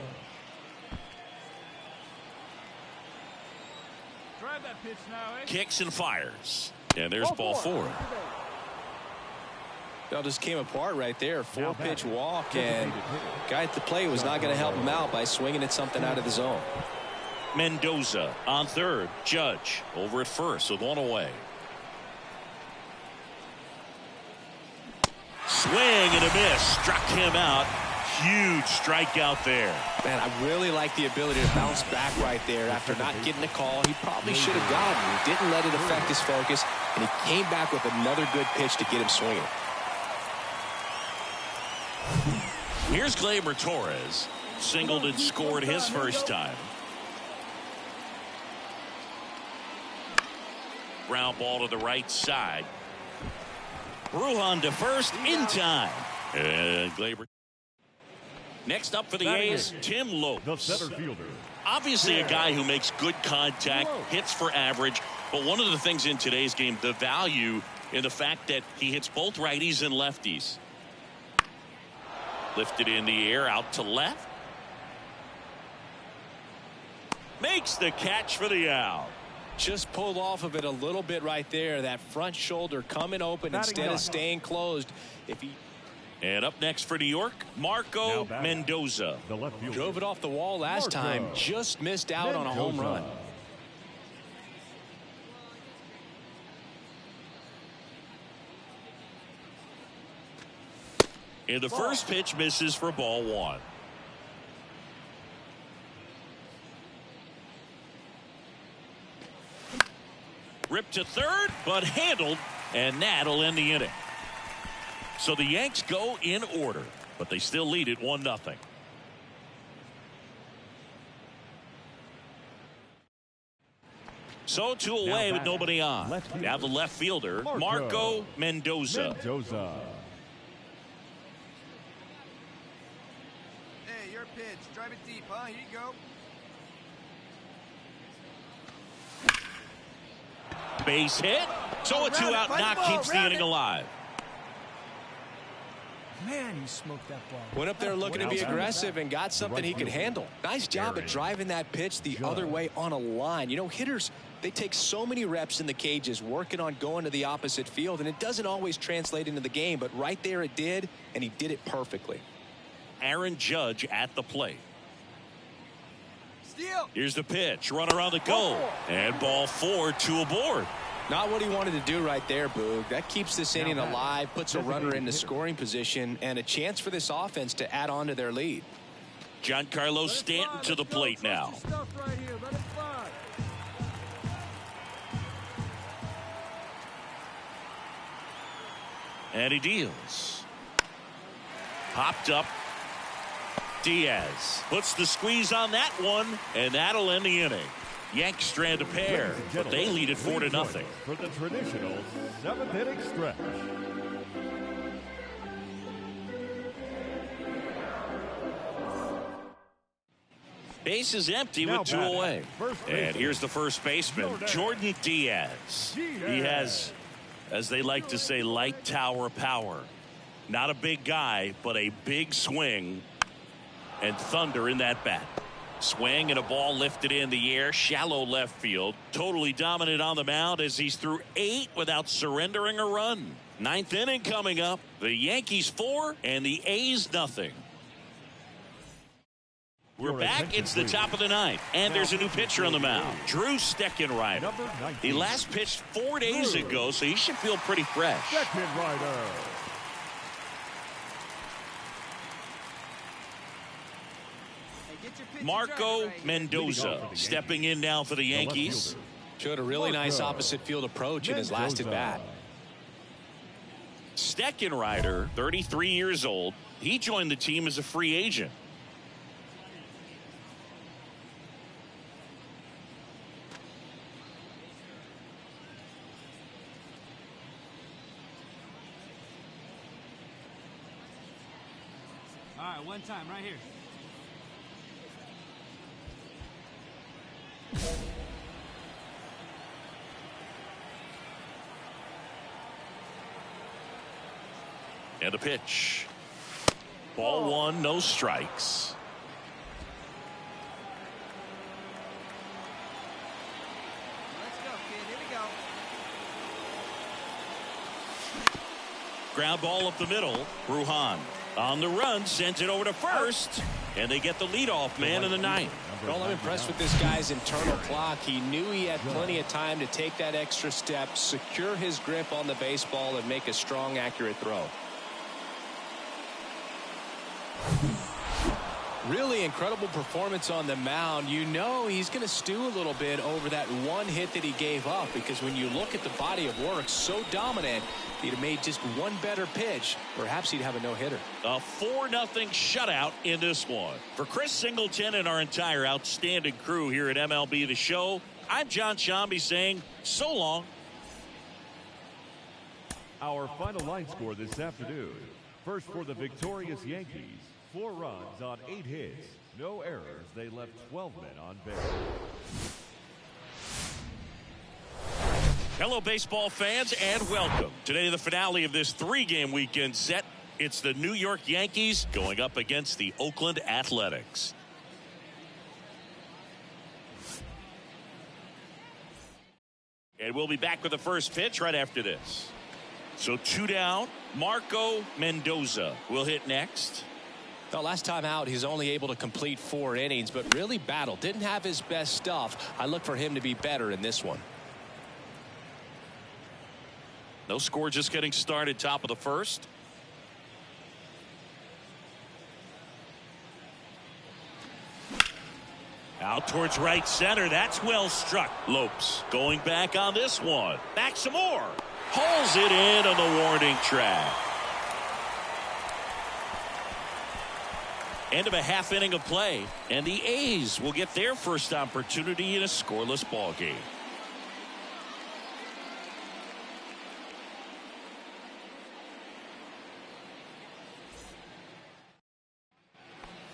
Drive that pitch now, eh? Kicks and fires. And there's ball 4. It all just came apart right there. 4-pitch walk, and guy at the plate was not going to help him out by swinging at something out of the zone. Mendoza on third. Judge over at first with 1 away. Swing and a miss. Struck him out. Huge strikeout there. Man, I really like the ability to bounce back right there after not getting a call he probably should have gotten. He didn't let it affect his focus, and he came back with another good pitch to get him swinging. Here's Gleyber Torres. Singled and scored his first time. Ground ball to the right side. Brujan to first in time. And Gleyber. Next up for the A's, Tim The Lopes. center fielder. Obviously a guy who makes good contact, hits for average. But one of the things in today's game, the value in the fact that he hits both righties and lefties. Lifted in the air out to left. Makes the catch for the out. Just pulled off of it a little bit right there. That front shoulder coming open instead of staying closed. And up next for New York, Marco Mendoza. The left fielder. Drove it off the wall last time. Just missed out on a home run. And the first pitch misses for ball 1. Ripped to third, but handled, and that'll end the inning. So the Yanks go in order, but they still lead it 1-0. So 2 away with nobody on. Now the left fielder, Marco Mendoza. Hey, your pitch. Drive it deep, huh? Here you go. Base hit. So a 2-out knock keeps the inning alive. Man, you smoked that ball. Went up there looking to be aggressive and got something he could handle. Nice job at driving that pitch the other way on a line. You know, hitters, they take so many reps in the cages working on going to the opposite field, and it doesn't always translate into the game, but right there it did, and he did it perfectly. Aaron Judge at the plate. Steal. Here's the pitch. Runner on the go. And ball 4, 2 aboard. Not what he wanted to do right there, Boog. That keeps this inning alive, puts a runner into scoring position, and a chance for this offense to add on to their lead. Giancarlo Stanton to the plate now. And he deals. Popped up. Diaz puts the squeeze on that one, and that'll end the inning. Yanks strand a pair, but they lead it 4-0. For the traditional 7th inning stretch. Base is empty with 2 away. And here's the first baseman, Jordan Diaz. He has, as they like to say, light tower power. Not a big guy, but a big swing and thunder in that bat. Swing and a ball lifted in the air, shallow left field. Totally dominant on the mound as he's through 8 without surrendering a run. 9th inning coming up. The Yankees 4 and the A's nothing. We're back. It's the top of the 9th, and there's a new pitcher on the mound, Drew Steckenrider. He last pitched 4 days ago, so he should feel pretty fresh. Steckenrider. Marco Mendoza stepping in now for the Yankees. Showed a really nice opposite field approach in his last at bat. Steckenrider, 33 years old. He joined the team as a free agent. All right, one time right here. And a pitch. Ball one, no strikes. Let's go, kid. Here we go. Ground ball up the middle. Brujan on the run, sends it over to first, and they get the leadoff man in the ninth. Well, I'm impressed with this guy's internal clock. He knew he had plenty of time to take that extra step, secure his grip on the baseball, and make a strong, accurate throw. Really incredible performance on the mound. You know he's going to stew a little bit over that one hit that he gave up, because when you look at the body of work, so dominant, he'd have made just one better pitch. Perhaps he'd have a no-hitter. A 4-0 shutout in this one. For Chris Singleton and our entire outstanding crew here at MLB The Show, I'm John Shambi saying so long. Our final line score this afternoon. First for the victorious Yankees. 4 runs on 8 hits. No errors. They left 12 men on base. Hello, baseball fans, and welcome. Today, the finale of this 3-game weekend set. It's the New York Yankees going up against the Oakland Athletics. And we'll be back with the first pitch right after this. So 2 down. Marco Mendoza will hit next. Well, last time out, he's only able to complete 4 innings, but really battled. Didn't have his best stuff. I look for him to be better in this one. No score, just getting started, top of the first. Out towards right center. That's well struck. Lopes going back on this one. Back some more. Hauls it in on the warning track. End of a half inning of play, and the A's will get their first opportunity in a scoreless ball game.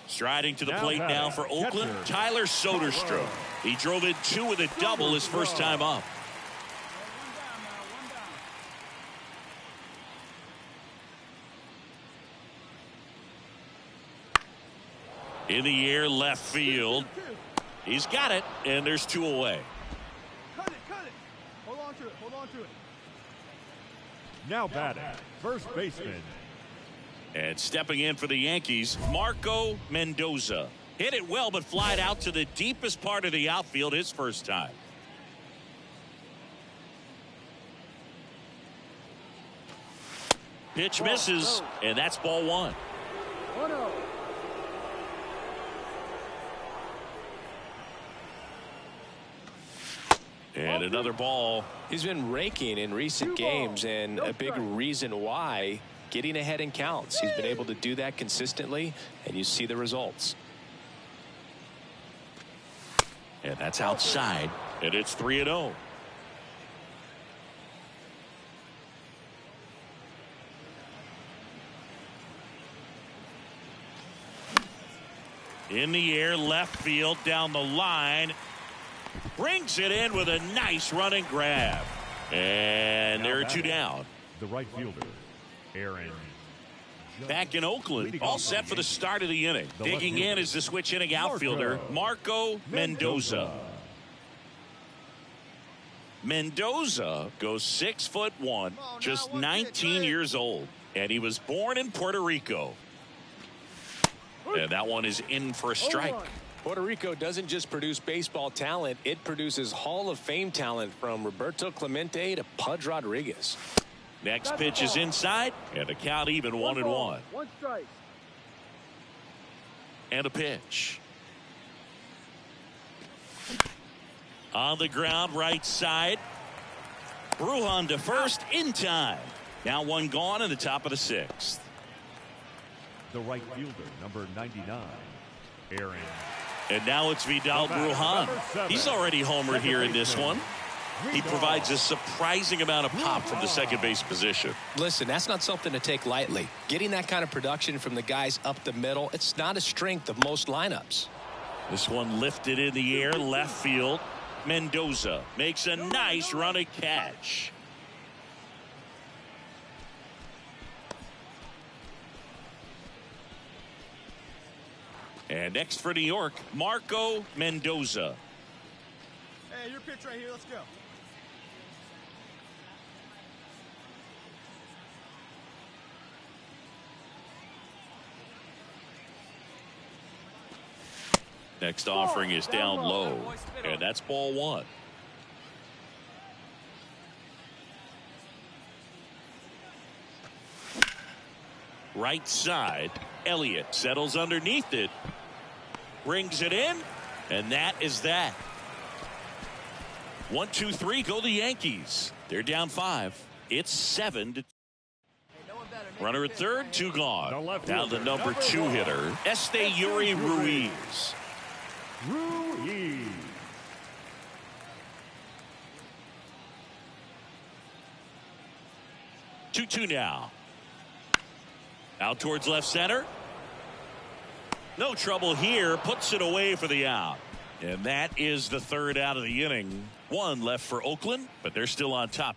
Striding to the plate now for Oakland, Tyler Soderstrom. He drove in 2 with a double his first time up. In the air, left field. He's got it, and there's 2 away. Cut it. Hold on to it. Now batting, first baseman. And stepping in for the Yankees, Marco Mendoza. Hit it well, but flied out to the deepest part of the outfield his first time. Pitch misses, and that's ball 1. 1-0. And another ball. He's been raking in recent games, and a big reason why, getting ahead in counts. He's been able to do that consistently, and you see the results. And that's outside, and it's 3-0. In the air, left field, down the line. Brings it in with a nice running grab. And there are 2 down. The right fielder, Aaron. Back in Oakland, all set for the start of the inning. Digging in is the switch inning outfielder, Marco Mendoza. Mendoza goes 6'1", just 19 years old. And he was born in Puerto Rico. And that one is in for a strike. Puerto Rico doesn't just produce baseball talent, it produces Hall of Fame talent, from Roberto Clemente to Pudge Rodriguez. Next pitch is inside, and the count even 1-1. 1 strike. And a pitch. On the ground, right side. Brujan to first in time. Now 1 gone in the top of the 6th. The right fielder, number 99, Aaron. And now it's Vidal Brujan. He's already homered here in this one. He provides a surprising amount of pop from the second base position. Listen, that's not something to take lightly. Getting that kind of production from the guys up the middle, it's not a strength of most lineups. This one lifted in the air, left field. Mendoza makes a nice running catch. And next for New York, Marco Mendoza. Hey, your pitch right here. Let's go. Next offering is down low, and that's ball one. Right side, Elliott settles underneath it, brings it in, and that is that. 1, 2, 3, go the Yankees. They're down 5. It's 7-2. Runner at third, 2 gone. Now the number 2 hitter, Esteury Ruiz. 2-2 now. Out towards left center. No trouble here. Puts it away for the out. And that is the third out of the inning. 1 left for Oakland, but they're still on top.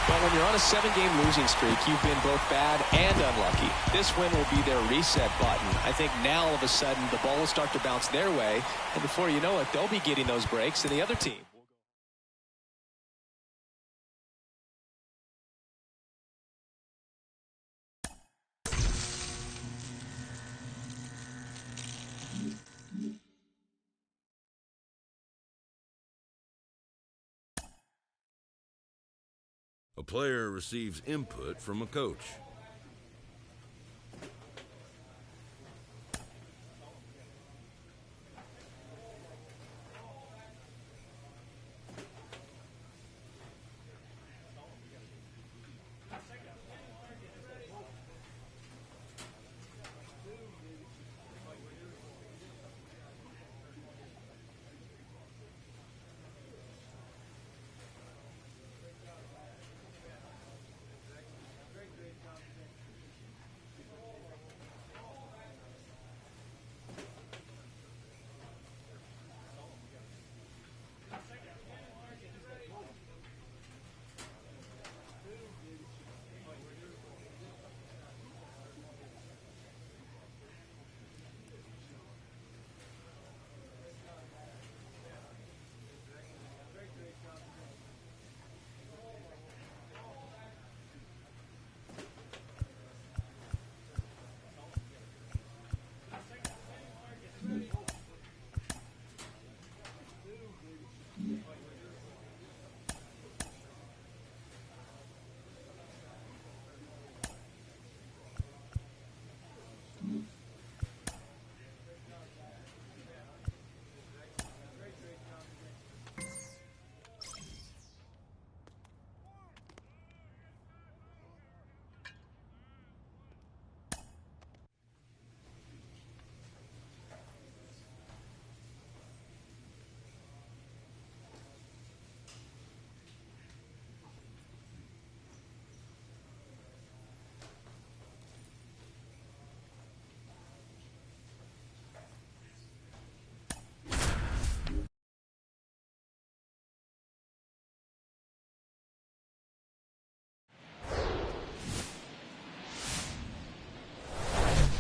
Well, when you're on a 7-game losing streak, you've been both bad and unlucky. This win will be their reset button. I think now all of a sudden the ball will start to bounce their way, and before you know it, they'll be getting those breaks, and the other team. A player receives input from a coach.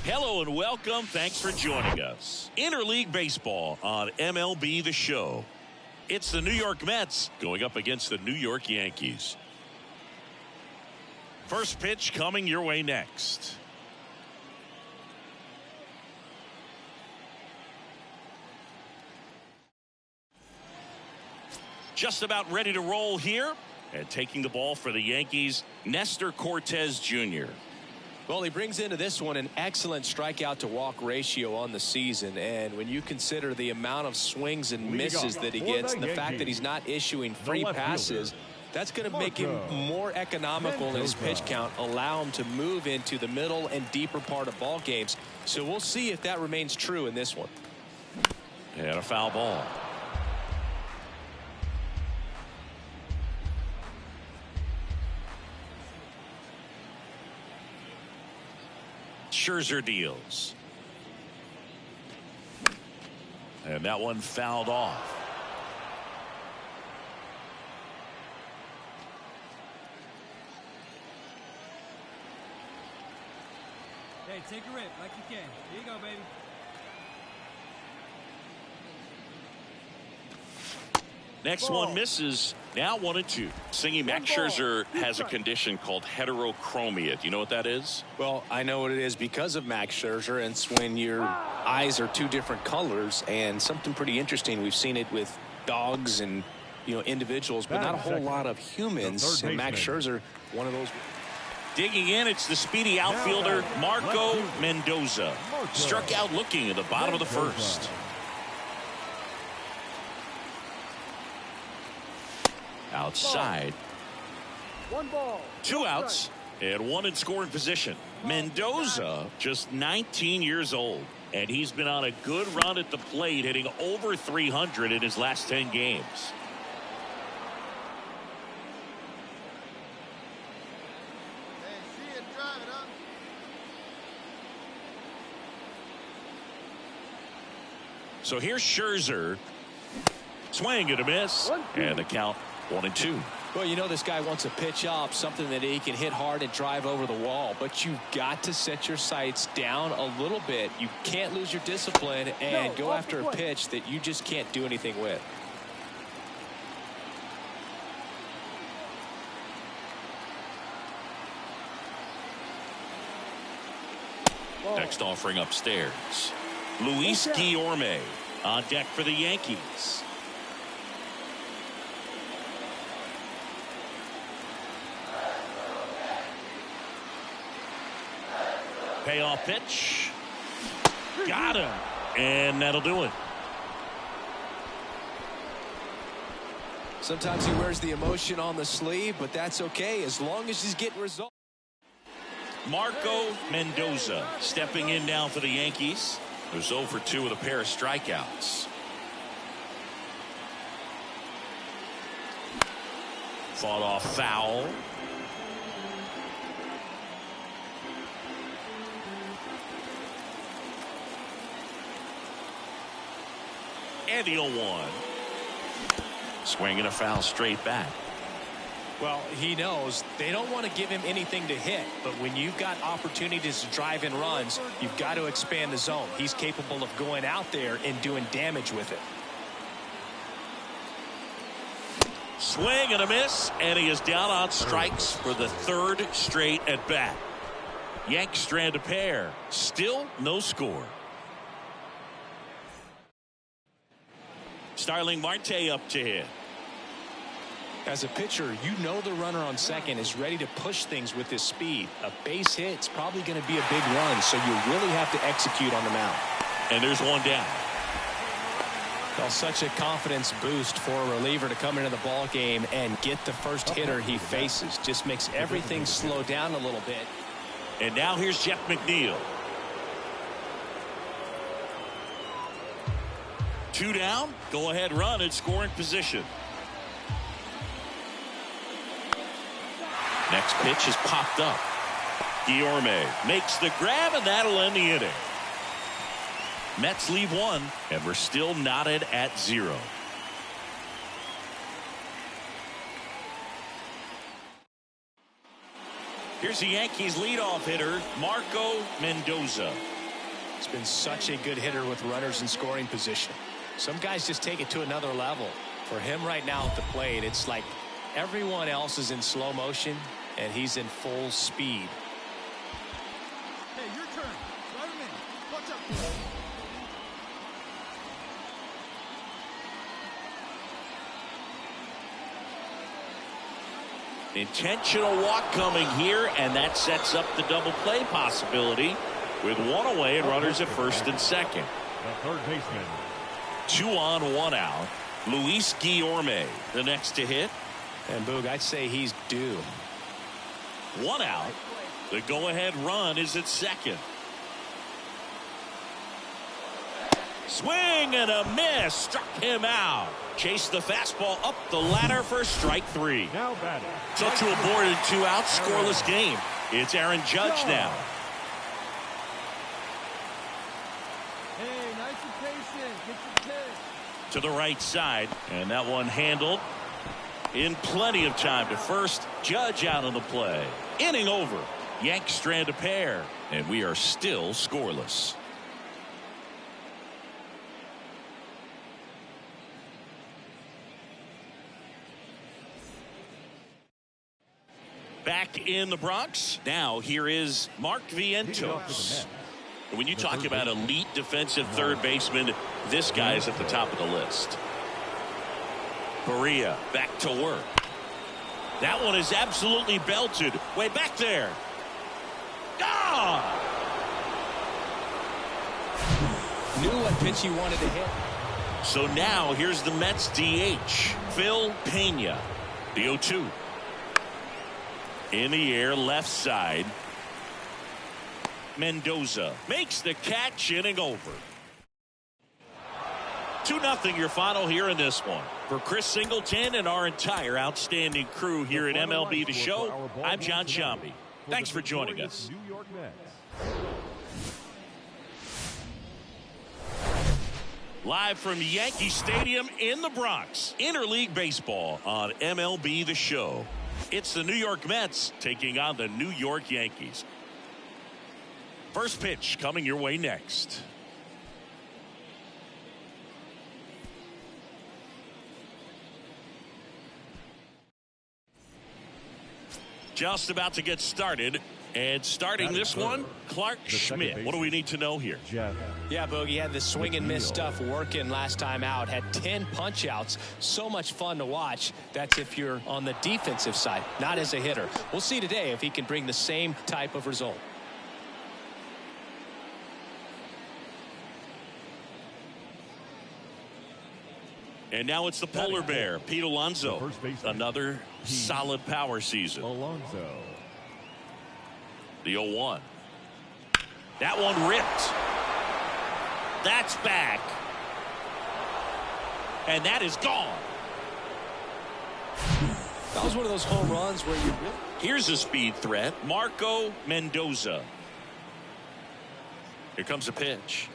Hello and welcome. Thanks for joining us. Interleague Baseball on MLB The Show. It's the New York Mets going up against the New York Yankees. First pitch coming your way next. Just about ready to roll here. And taking the ball for the Yankees, Nestor Cortes Jr. Well, he brings into this one an excellent strikeout to walk ratio on the season, and when you consider the amount of swings and misses that he gets and the fact that he's not issuing free passes, that's going to make him more economical in his pitch count, allow him to move into the middle and deeper part of ball games. So we'll see if that remains true in this one. And a foul ball. Scherzer deals. And that one fouled off. Hey, Hey, take a rip like you can. Here you go, baby. Next one misses. Now 1-2. Singy, Max Scherzer has a condition called heterochromia. Do you know what that is? Well, I know what it is because of Max Scherzer, and it's when your eyes are two different colors, and something pretty interesting. We've seen it with dogs and individuals, but not a whole lot of humans. And Max Scherzer, one of those. Digging in, it's the speedy outfielder Marco Mendoza. Struck out looking at the bottom of the first. Outside. 1 ball. 2 outs and 1 in scoring position. Mendoza, just 19 years old, and he's been on a good run at the plate, hitting over 300 in his last 10 games. Hey, see it, drive it up. So here's Scherzer. Swing and a miss. And the count 1-2. Well, this guy wants a pitch up, something that he can hit hard and drive over the wall. But you've got to set your sights down a little bit. You can't lose your discipline and go after a pitch that you just can't do anything with. Next offering upstairs. Luis Guillorme on deck for the Yankees. Payoff pitch. Got him. And that'll do it. Sometimes he wears the emotion on the sleeve, but that's okay as long as he's getting results. Marco Mendoza stepping in now for the Yankees. Who's 0 for 2 with a pair of strikeouts. Fought off foul. And the 0-1. Swinging a foul straight back. Well, he knows they don't want to give him anything to hit, but when you've got opportunities to drive in runs, you've got to expand the zone. He's capable of going out there and doing damage with it. Swing and a miss, and he is down on strikes for the 3rd straight at bat. Yanks strand a pair. Still no score. Starling Marte up to hit. As a pitcher, you know the runner on second is ready to push things with his speed. A base hit's probably going to be a big run, so you really have to execute on the mound. And there's one down. Well, such a confidence boost for a reliever to come into the ball game and get the first hitter he faces. Just makes everything slow down a little bit. And now here's Jeff McNeil. 2 down. Go ahead run in scoring position. Next pitch is popped up. Guillorme makes the grab, and that'll end the inning. Mets lead 1, and we're still knotted at 0. Here's the Yankees leadoff hitter, Marco Mendoza. It's been such a good hitter with runners in scoring position. Some guys just take it to another level. For him right now at the plate, it's like everyone else is in slow motion, and he's in full speed. Hey, your turn. Drive him in. Watch out. Intentional walk coming here, and that sets up the double play possibility with 1 away and runners at first and second. The third baseman. 2 on, 1 out. Luis Guillorme, the next to hit. And Boog, I'd say he's due. 1 out. The go-ahead run is at second. Swing and a miss. Struck him out. Chased the fastball up the ladder for strike 3. Now batting. So to a board and 2 out, scoreless game. It's Aaron Judge now. Hey, nice and patient. Get your pitch. To the right side, and that one handled in plenty of time to first. Judge out on the play. Inning over. Yanks strand a pair, and we are still scoreless. Back in the Bronx. Now here is Mark Vientos. When you talk about elite defensive third baseman, this guy is at the top of the list. Berea back to work. That one is absolutely belted. Way back there. Ah! Knew what pitch he wanted to hit. So now here's the Mets DH, Phil Pena. The 0-2. In the air, left side. Mendoza makes the catch, inning over. 2-0 your final here in this one. For Chris Singleton and our entire outstanding crew here at MLB The Show, I'm John Shambi. Thanks for joining us. New York Mets. Live from Yankee Stadium in the Bronx, Interleague Baseball on MLB The Show. It's the New York Mets taking on the New York Yankees. First pitch coming your way next. Just about to get started. And starting this one, Clark Schmidt. What do we need to know here? Yeah, Bogey had the swing and miss stuff working last time out. Had 10 punch outs. So much fun to watch. That's if you're on the defensive side, not as a hitter. We'll see today if he can bring the same type of result. And now it's the polar bear, Pete Alonso. Another solid power season. Alonso. The 0-1. That one ripped. That's back. And that is gone. That was one of those home runs where you really... Here's a speed threat, Marco Mendoza. Here comes a pitch.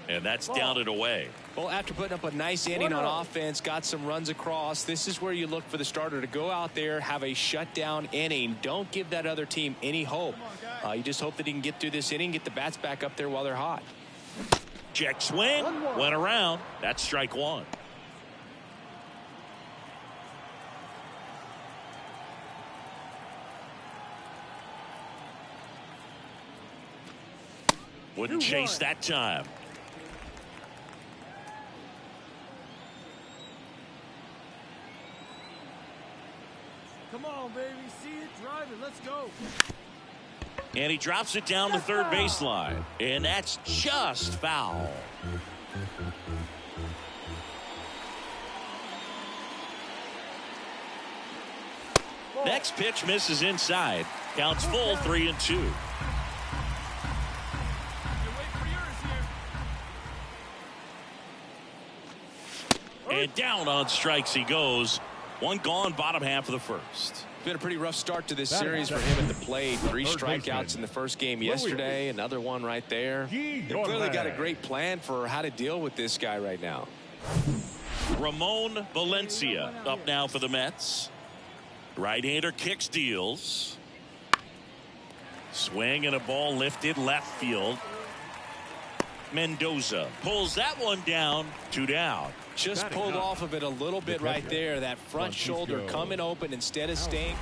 And that's down and away. Well, after putting up a nice inning on offense, got some runs across, this is where you look for the starter to go out there, have a shutdown inning. Don't give that other team any hope. You just hope that he can get through this inning, get the bats back up there while they're hot. Check swing, went around. That's strike one. Wouldn't chase that time. Come on, baby. See it, drive it. Let's go. And he drops it down the third baseline. And that's just foul. Next pitch misses inside. Counts full, 3-2. And down on strikes he goes. One gone, bottom half of the first. Been a pretty rough start to this series for him at the plate. 3 strikeouts in the first game yesterday. Another one right there. They've clearly got a great plan for how to deal with this guy right now. Ramon Valencia up now for the Mets. Right-hander kicks, deals. Swing and a ball lifted left field. Mendoza pulls that one down, 2 down. Just pulled off of it a little bit right there. That front shoulder coming open instead of staying.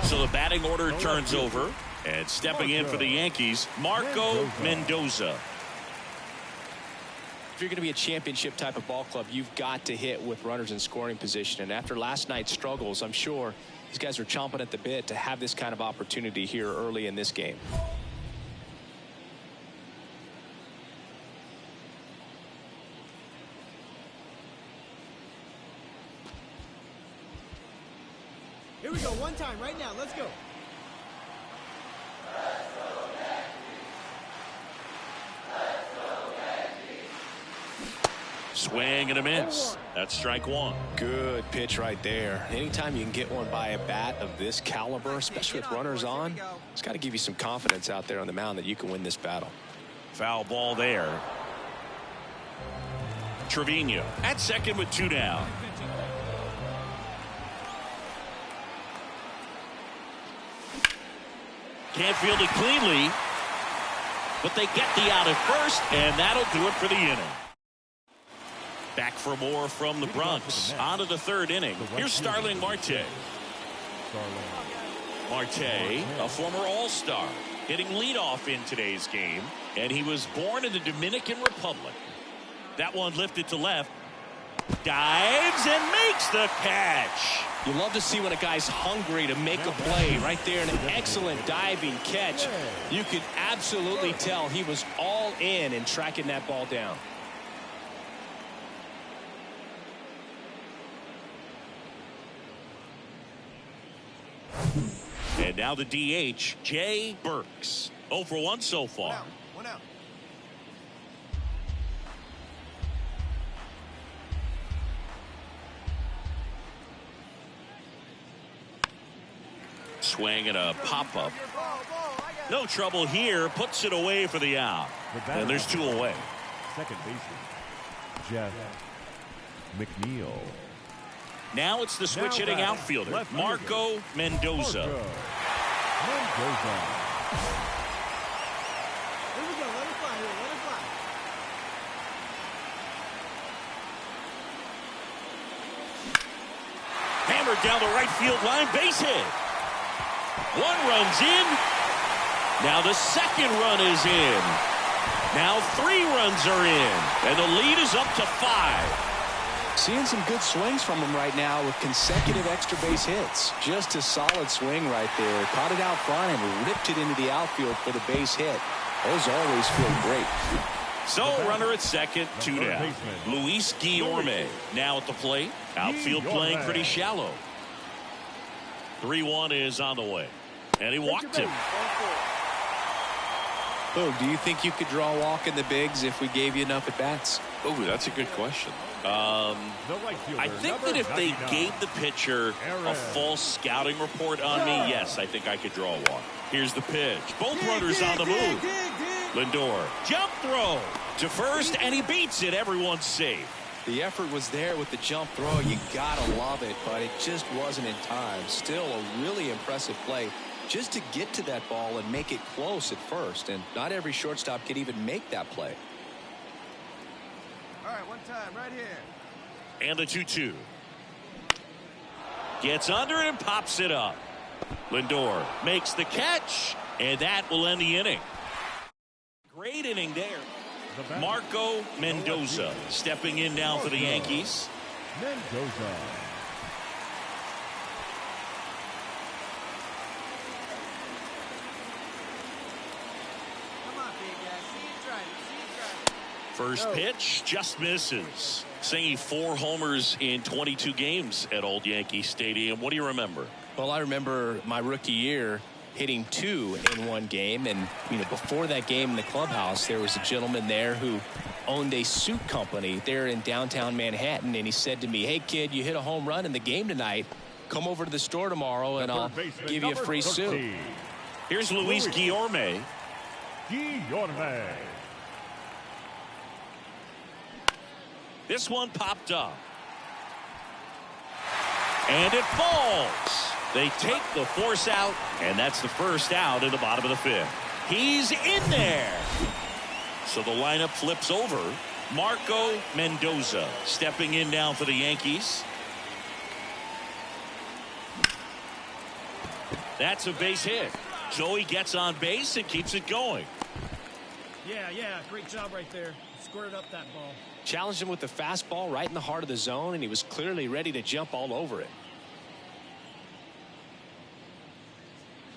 So the batting order turns over. And stepping in for the Yankees, Marco Mendoza. If you're going to be a championship type of ball club, you've got to hit with runners in scoring position. And after last night's struggles, I'm sure these guys are chomping at the bit to have this kind of opportunity here early in this game. Here we go. One time right now. Let's go. Swing and a miss. That's strike one. Good pitch right there. Anytime you can get one by a bat of this caliber, especially with runners on, it's got to give you some confidence out there on the mound that you can win this battle. Foul ball there. Trevino at second with 2 down. Can't field it cleanly, but they get the out at first, and that'll do it for the inning. Back for more from the Bronx. On to the third inning. Here's Starling Marte. Marte, a former All-Star, hitting leadoff in today's game, and he was born in the Dominican Republic. That one lifted to left. Dives and makes the catch. You love to see when a guy's hungry to make a play. Right there, an excellent diving catch. You could absolutely tell he was all in tracking that ball down. And now the DH, Jay Burks. 0 for 1 so far. One out. Swing and a pop-up. No trouble here. Puts it away for the out. And there's 2 away. Second baseman, Jeff McNeil. Now it's the switch hitting outfielder, Marco Mendoza. Here we go. Let it fly here. Let it fly. Hammered down the right field line, base hit. 1 run's in. Now the second run is in. Now 3 runs are in. And the lead is up to 5. Seeing some good swings from him right now with consecutive extra base hits. Just a solid swing right there. Caught it out front and ripped it into the outfield for the base hit. Those always feel great. So runner at second, 2 down. Luis Guillorme now at the plate. Outfield playing pretty shallow. 3-1 is on the way. And he walked him. Boog, do you think you could draw a walk in the bigs if we gave you enough at bats? Oh, that's a good question. I think that if they gave the pitcher a false scouting report on me, yes, I think I could draw a walk. Here's the pitch. Both runners on the move. Lindor, jump throw to first, and he beats it. Everyone's safe. The effort was there with the jump throw. You gotta love it, but it just wasn't in time. Still a really impressive play just to get to that ball and make it close at first, and not every shortstop can even make that play. All right, one time right here. And the 2-2. Gets under it and pops it up. Lindor makes the catch, and that will end the inning. Great inning there. Marco Mendoza stepping in now for the Yankees. Mendoza. Come on, big guy. See you try it. See you try it. First pitch just misses. Singing 4 homers in 22 games at Old Yankee Stadium. What do you remember? Well, I remember my rookie year hitting 2 in one game, and before that game in the clubhouse, there was a gentleman there who owned a suit company there in downtown Manhattan, and he said to me, "Hey kid, you hit a home run in the game tonight. Come over to the store tomorrow and I'll give you a free suit." Here's Luis Guillorme. This one popped up. And it falls. They take the force out, and that's the first out in the bottom of the 5th. He's in there. So the lineup flips over. Marco Mendoza stepping in now for the Yankees. That's a base hit. So he gets on base and keeps it going. Yeah, great job right there. Squared up that ball. Challenged him with the fastball right in the heart of the zone, and he was clearly ready to jump all over it.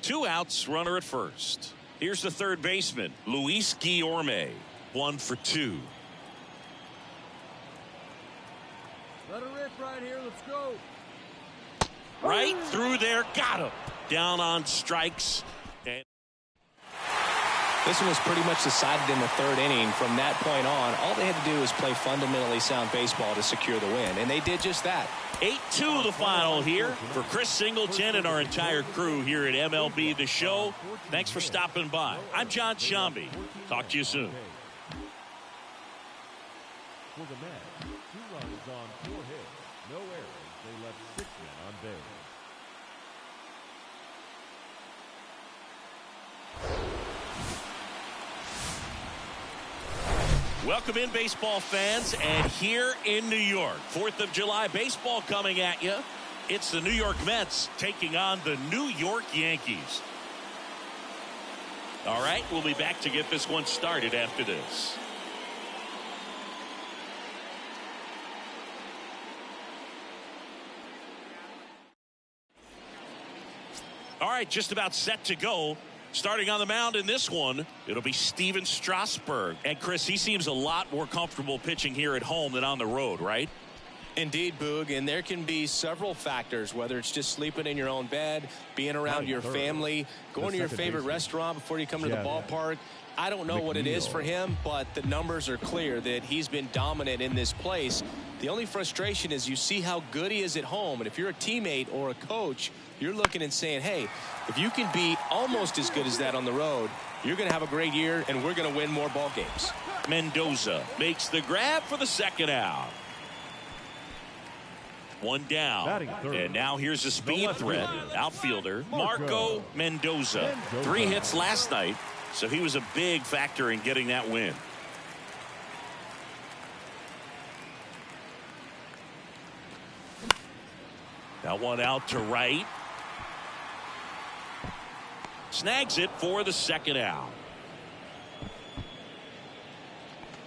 2 outs, runner at first. Here's the third baseman, Luis Guillorme. 1 for 2. Let her rip right here. Let's go. Right through there. Got him. Down on strikes. And this one was pretty much decided in the 3rd inning. From that point on, all they had to do was play fundamentally sound baseball to secure the win, and they did just that. 8-2 the final here. For Chris Singleton and our entire crew here at MLB The Show, thanks for stopping by. I'm John Shambi. Talk to you soon. For the Mets, 2 runs on 4 hits, no errors. They left 6 men on base. Welcome in, baseball fans, and here in New York, 4th of July baseball coming at you. It's the New York Mets taking on the New York Yankees. All right, we'll be back to get this one started after this. All right, just about set to go. Starting on the mound in this one, it'll be Steven Strasburg. And Chris, he seems a lot more comfortable pitching here at home than on the road, right? Indeed, Boog, and there can be several factors, whether it's just sleeping in your own bed, being around your family, going to your favorite restaurant before you come to the ballpark. I don't know what it is for him, but the numbers are clear that he's been dominant in this place. The only frustration is you see how good he is at home, and if you're a teammate or a coach, you're looking and saying, hey, if you can be almost as good as that on the road, you're going to have a great year, and we're going to win more ball games. Mendoza makes the grab for the second out. One down, and now here's a speed threat. Outfielder Marco Mendoza. 3 hits last night, so he was a big factor in getting that win. That one out to right. Snags it for the second out.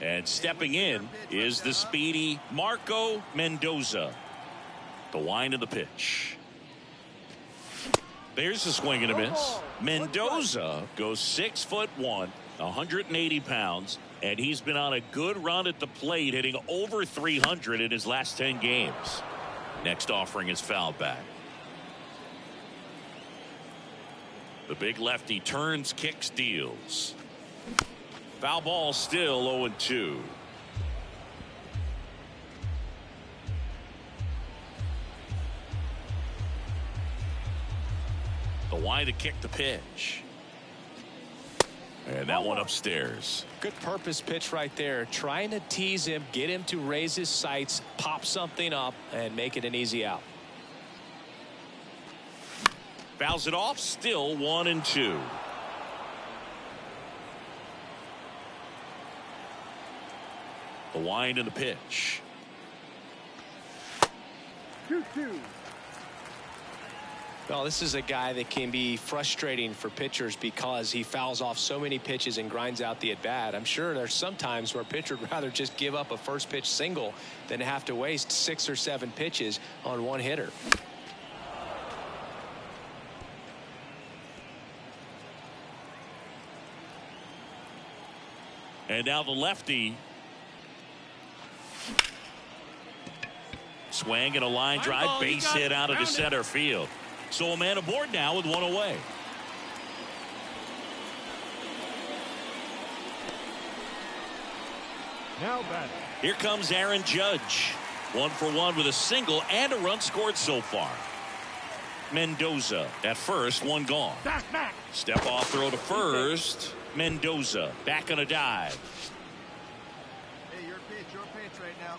And stepping in is the speedy Marco Mendoza. The wind of the pitch. There's a swing and a miss. Mendoza goes 6'1", 180 pounds, and he's been on a good run at the plate, hitting over 300 in his last 10 games. Next offering is fouled back. The big lefty turns, kicks, deals. Foul ball, still 0-2. The wind to kick the pitch. And that one upstairs. Good purpose pitch right there. Trying to tease him, get him to raise his sights, pop something up, and make it an easy out. Fouls it off, still 1-2. The wind and the pitch. 2-2. Well, this is a guy that can be frustrating for pitchers because he fouls off so many pitches and grinds out the at-bat. I'm sure there's some times where a pitcher would rather just give up a first pitch single than have to waste 6 or 7 pitches on one hitter. And now the lefty. Swing and a line drive, base hit out of the center field. So a man aboard now with one away. Now batting. Here comes Aaron Judge. 1 for 1 with a single and a run scored so far. Mendoza at first, one gone. Back. Step off throw to first. Mendoza back on a dive. Hey, your pitch right now.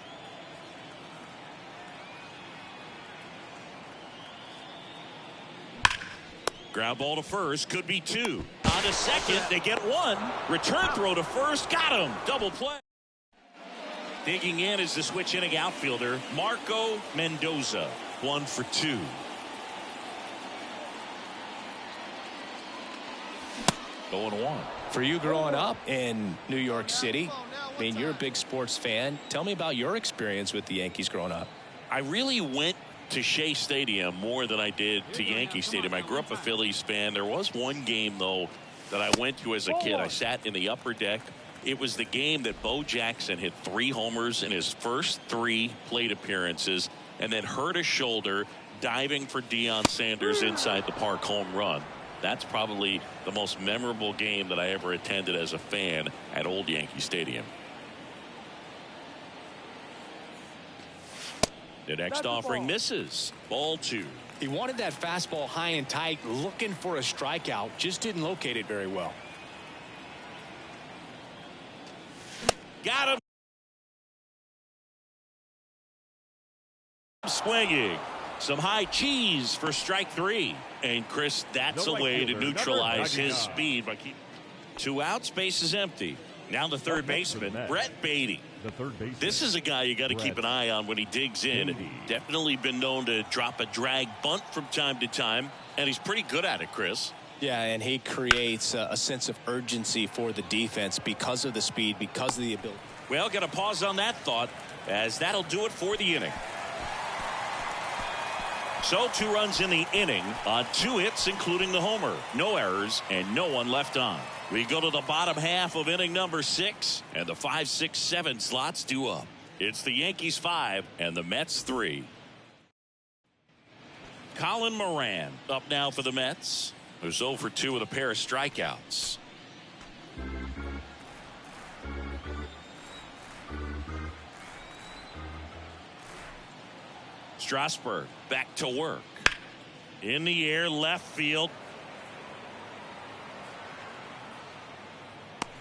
Ground ball to first, could be 2. On to second, they get 1. Return throw to first, got him. Double play. Digging in is the switch inning outfielder, Marco Mendoza. 1 for 2. Going 1. For you growing up in New York City, I mean, you're a big sports fan. Tell me about your experience with the Yankees growing up. I really went to Shea Stadium more than I did to Yankee Stadium. I grew up a Phillies fan. There was one game, though, that I went to as a kid. I sat in the upper deck. It was the game that Bo Jackson hit 3 homers in his first 3 plate appearances and then hurt a shoulder diving for Deion Sanders inside the park home run. That's probably the most memorable game that I ever attended as a fan at Old Yankee Stadium. The next offering misses. Ball 2. He wanted that fastball high and tight, looking for a strikeout, just didn't locate it very well. Got him. Swinging. Some high cheese for strike 3. And Chris, that's a way to neutralize his speed. 2 outs, base is empty. Now the third baseman, Brett Beatty. The third baseman. This is a guy you got to keep an eye on when he digs in. Beatty. Definitely been known to drop a drag bunt from time to time, and he's pretty good at it, Chris. Yeah, and he creates a sense of urgency for the defense because of the speed, because of the ability. Well, got to pause on that thought, as that'll do it for the inning. So 2 runs in the inning on 2 hits, including the homer. No errors and no one left on. We go to the bottom half of inning number 6, and the 5, 6, 7 slots due up. It's the Yankees 5 and the Mets 3. Colin Moran up now for the Mets, who's 0 for 2 with a pair of strikeouts. Strasburg back to work. In the air, left field.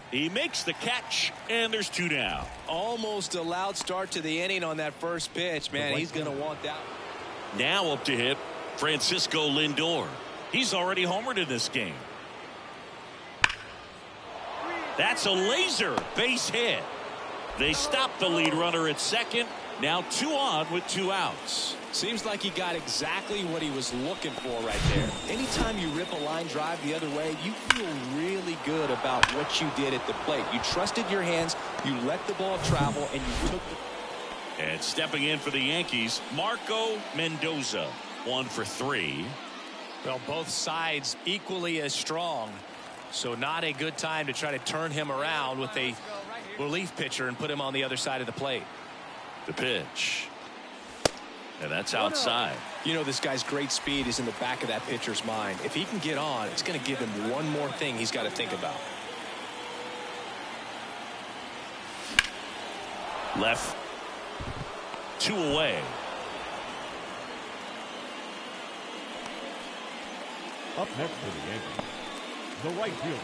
He makes the catch, and there's 2 down. Almost a loud start to the inning on that first pitch, man. He's going to want that. Now up to hit Francisco Lindor. He's already homered in this game. That's a laser base hit. They stop the lead runner at second. Now 2 on with 2 outs. Seems like he got exactly what he was looking for right there. Anytime you rip a line drive the other way, you feel really good about what you did at the plate. You trusted your hands, you let the ball travel, and you took the... And stepping in for the Yankees, Marco Mendoza, 1 for 3. Well, both sides equally as strong. So not a good time to try to turn him around with a relief pitcher and put him on the other side of the plate. The pitch. And that's outside. You know, this guy's great speed is in the back of that pitcher's mind. If he can get on, it's going to give him one more thing he's got to think about. Left. 2 away. Up next for the Yankees, the right fielder.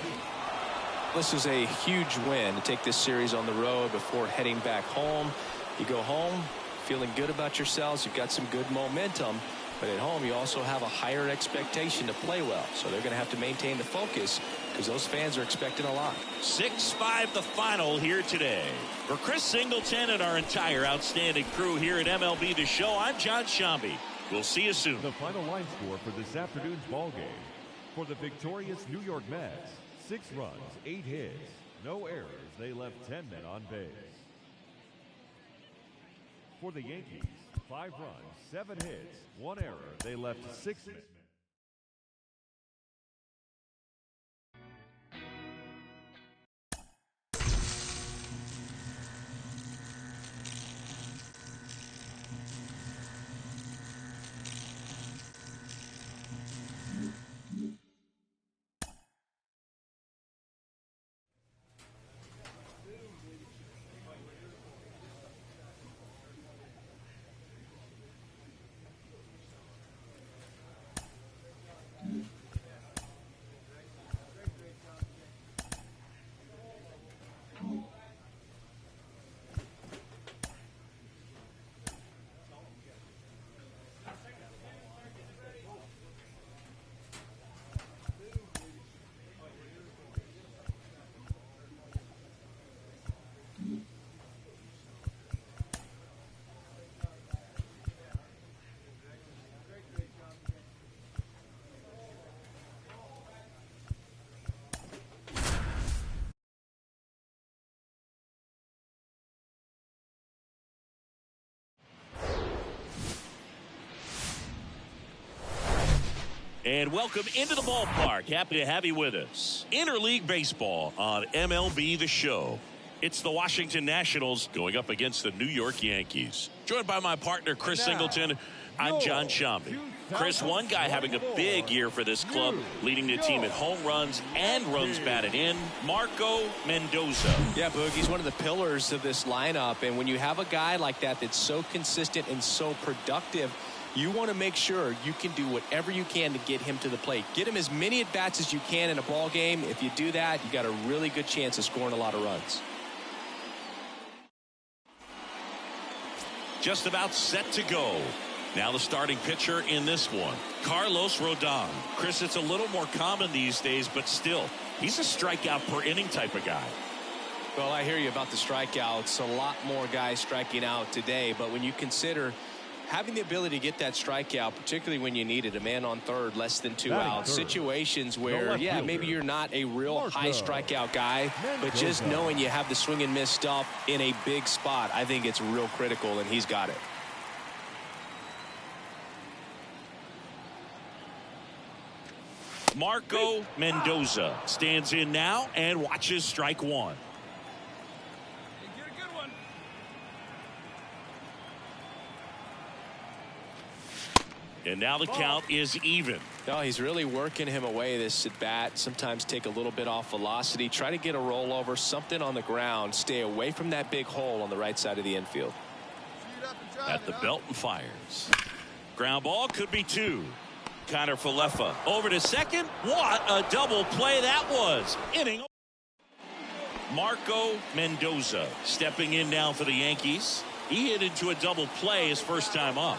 This is a huge win to take this series on the road before heading back home. You go home feeling good about yourselves. You've got some good momentum, but at home you also have a higher expectation to play well. So they're going to have to maintain the focus because those fans are expecting a lot. 6-5 the final here today. For Chris Singleton and our entire outstanding crew here at MLB The Show, I'm John Shambi. We'll see you soon. The final line score for this afternoon's ball game. For the victorious New York Mets, 6 runs, 8 hits, no errors. They left 10 men on base. For the Yankees, 5 runs, 7 hits, 1 error. They left 6 men. And welcome into the ballpark. Happy to have you with us. Interleague Baseball on MLB The Show. It's the Washington Nationals going up against the New York Yankees. Joined by my partner, Chris Singleton. I'm John Shambi. Chris, one guy having a big year for this club, leading the team at home runs and runs batted in, Marco Mendoza. Yeah, Boog, he's one of the pillars of this lineup. And when you have a guy like that that's so consistent and so productive, you want to make sure you can do whatever you can to get him to the plate. Get him as many at-bats as you can in a ball game. If you do that, you got a really good chance of scoring a lot of runs. Just about set to go. Now the starting pitcher in this one, Carlos Rodon. Chris, it's a little more common these days, but still, he's a strikeout per inning type of guy. Well, I hear you about the strikeouts. A lot more guys striking out today, but when you consider having the ability to get that strikeout, particularly when you need it, a man on third, less than 2 outs, situations where, yeah, maybe you're not a real high strikeout guy, but just knowing you have the swing and miss stuff in a big spot, I think it's real critical, and he's got it. Marco Mendoza stands in now and watches strike one. Get a good one. And now the count is even. No, he's really working him away this at bat. Sometimes take a little bit off velocity. Try to get a rollover, something on the ground. Stay away from that big hole on the right side of the infield. At the belt and fires. Ground ball, could be 2. Connor Falefa over to second. What a double play that was. Inning. Marco Mendoza stepping in now for the Yankees. He hit into a double play his first time up.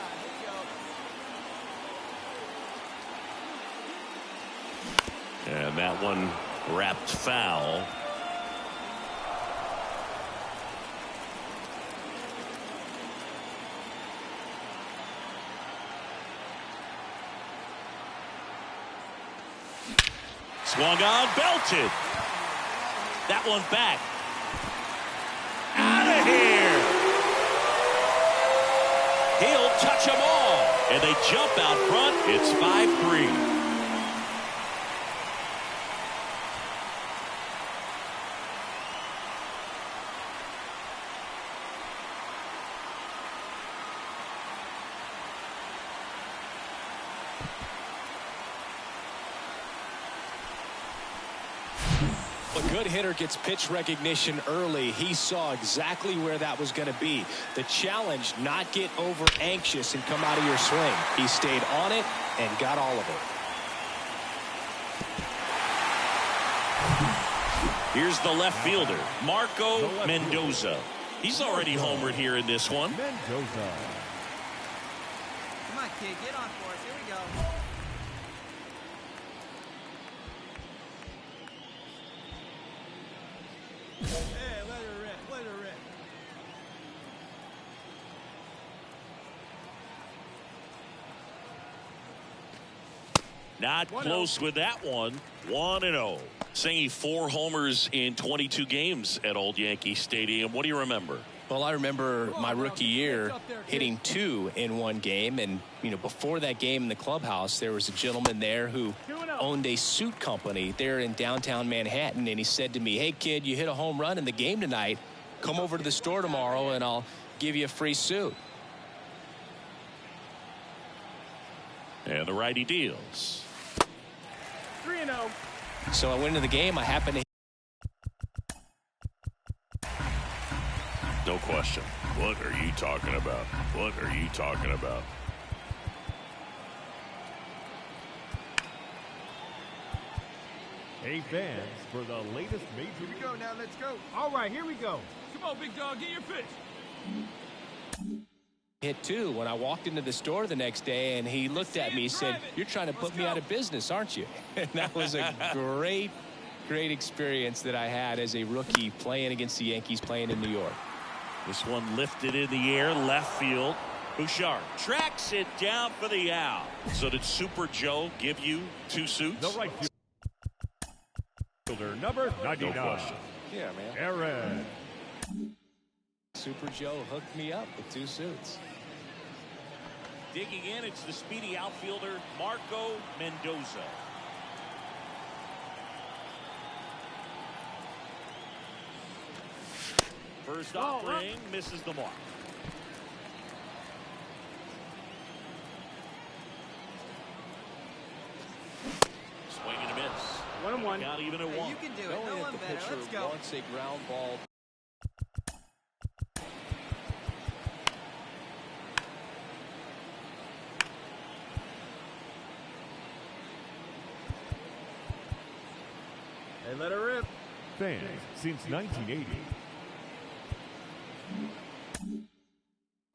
And that one wrapped foul. Swung on, belted. That one back. Out of here. He'll touch them all. And they jump out front. It's 5-3. A good hitter gets pitch recognition early. He saw exactly where that was going to be. The challenge, not get over anxious and come out of your swing. He stayed on it and got all of it. Here's the left fielder, Marco Mendoza. He's already homered here in this one. Mendoza. Come on, kid. Get on for us. Here we go. Hey, let her rip. Let her rip. Not close with that one. 1-0. Saying 4 homers in 22 games at Old Yankee Stadium. What do you remember? Well, I remember my rookie year hitting 2 in one game. And, you know, before that game in the clubhouse, there was a gentleman there who owned a suit company there in downtown Manhattan. And he said to me, hey, kid, you hit a home run in the game tonight. Come over to the store tomorrow and I'll give you a free suit. And the righty deals. 3-0. So I went into the game. I happened to. No question. What are you talking about? What are you talking about? Hey fans, for the latest major. Here we go now. Let's go. All right, here we go. Come on, big dog. Get your pitch. Hit 2 when I walked into the store the next day, and he looked at me and said, you're trying to put me out of business, aren't you? And that was a great experience that I had as a rookie playing against the Yankees, playing in New York. This one lifted in the air, left field. Bouchard tracks it down for the out. So did Super Joe give you 2 suits? The right fielder, number 99. No question. Yeah, man. Aaron. Super Joe hooked me up with 2 suits. Digging in, it's the speedy outfielder, Marco Mendoza. First offering, misses the mark. Swing and a miss. 1-1. Count even at Hey, 1. you can do it. Knowing No that one the better. pitcher Let's go. wants a ground ball. Hey, let her rip. Fans since 1980.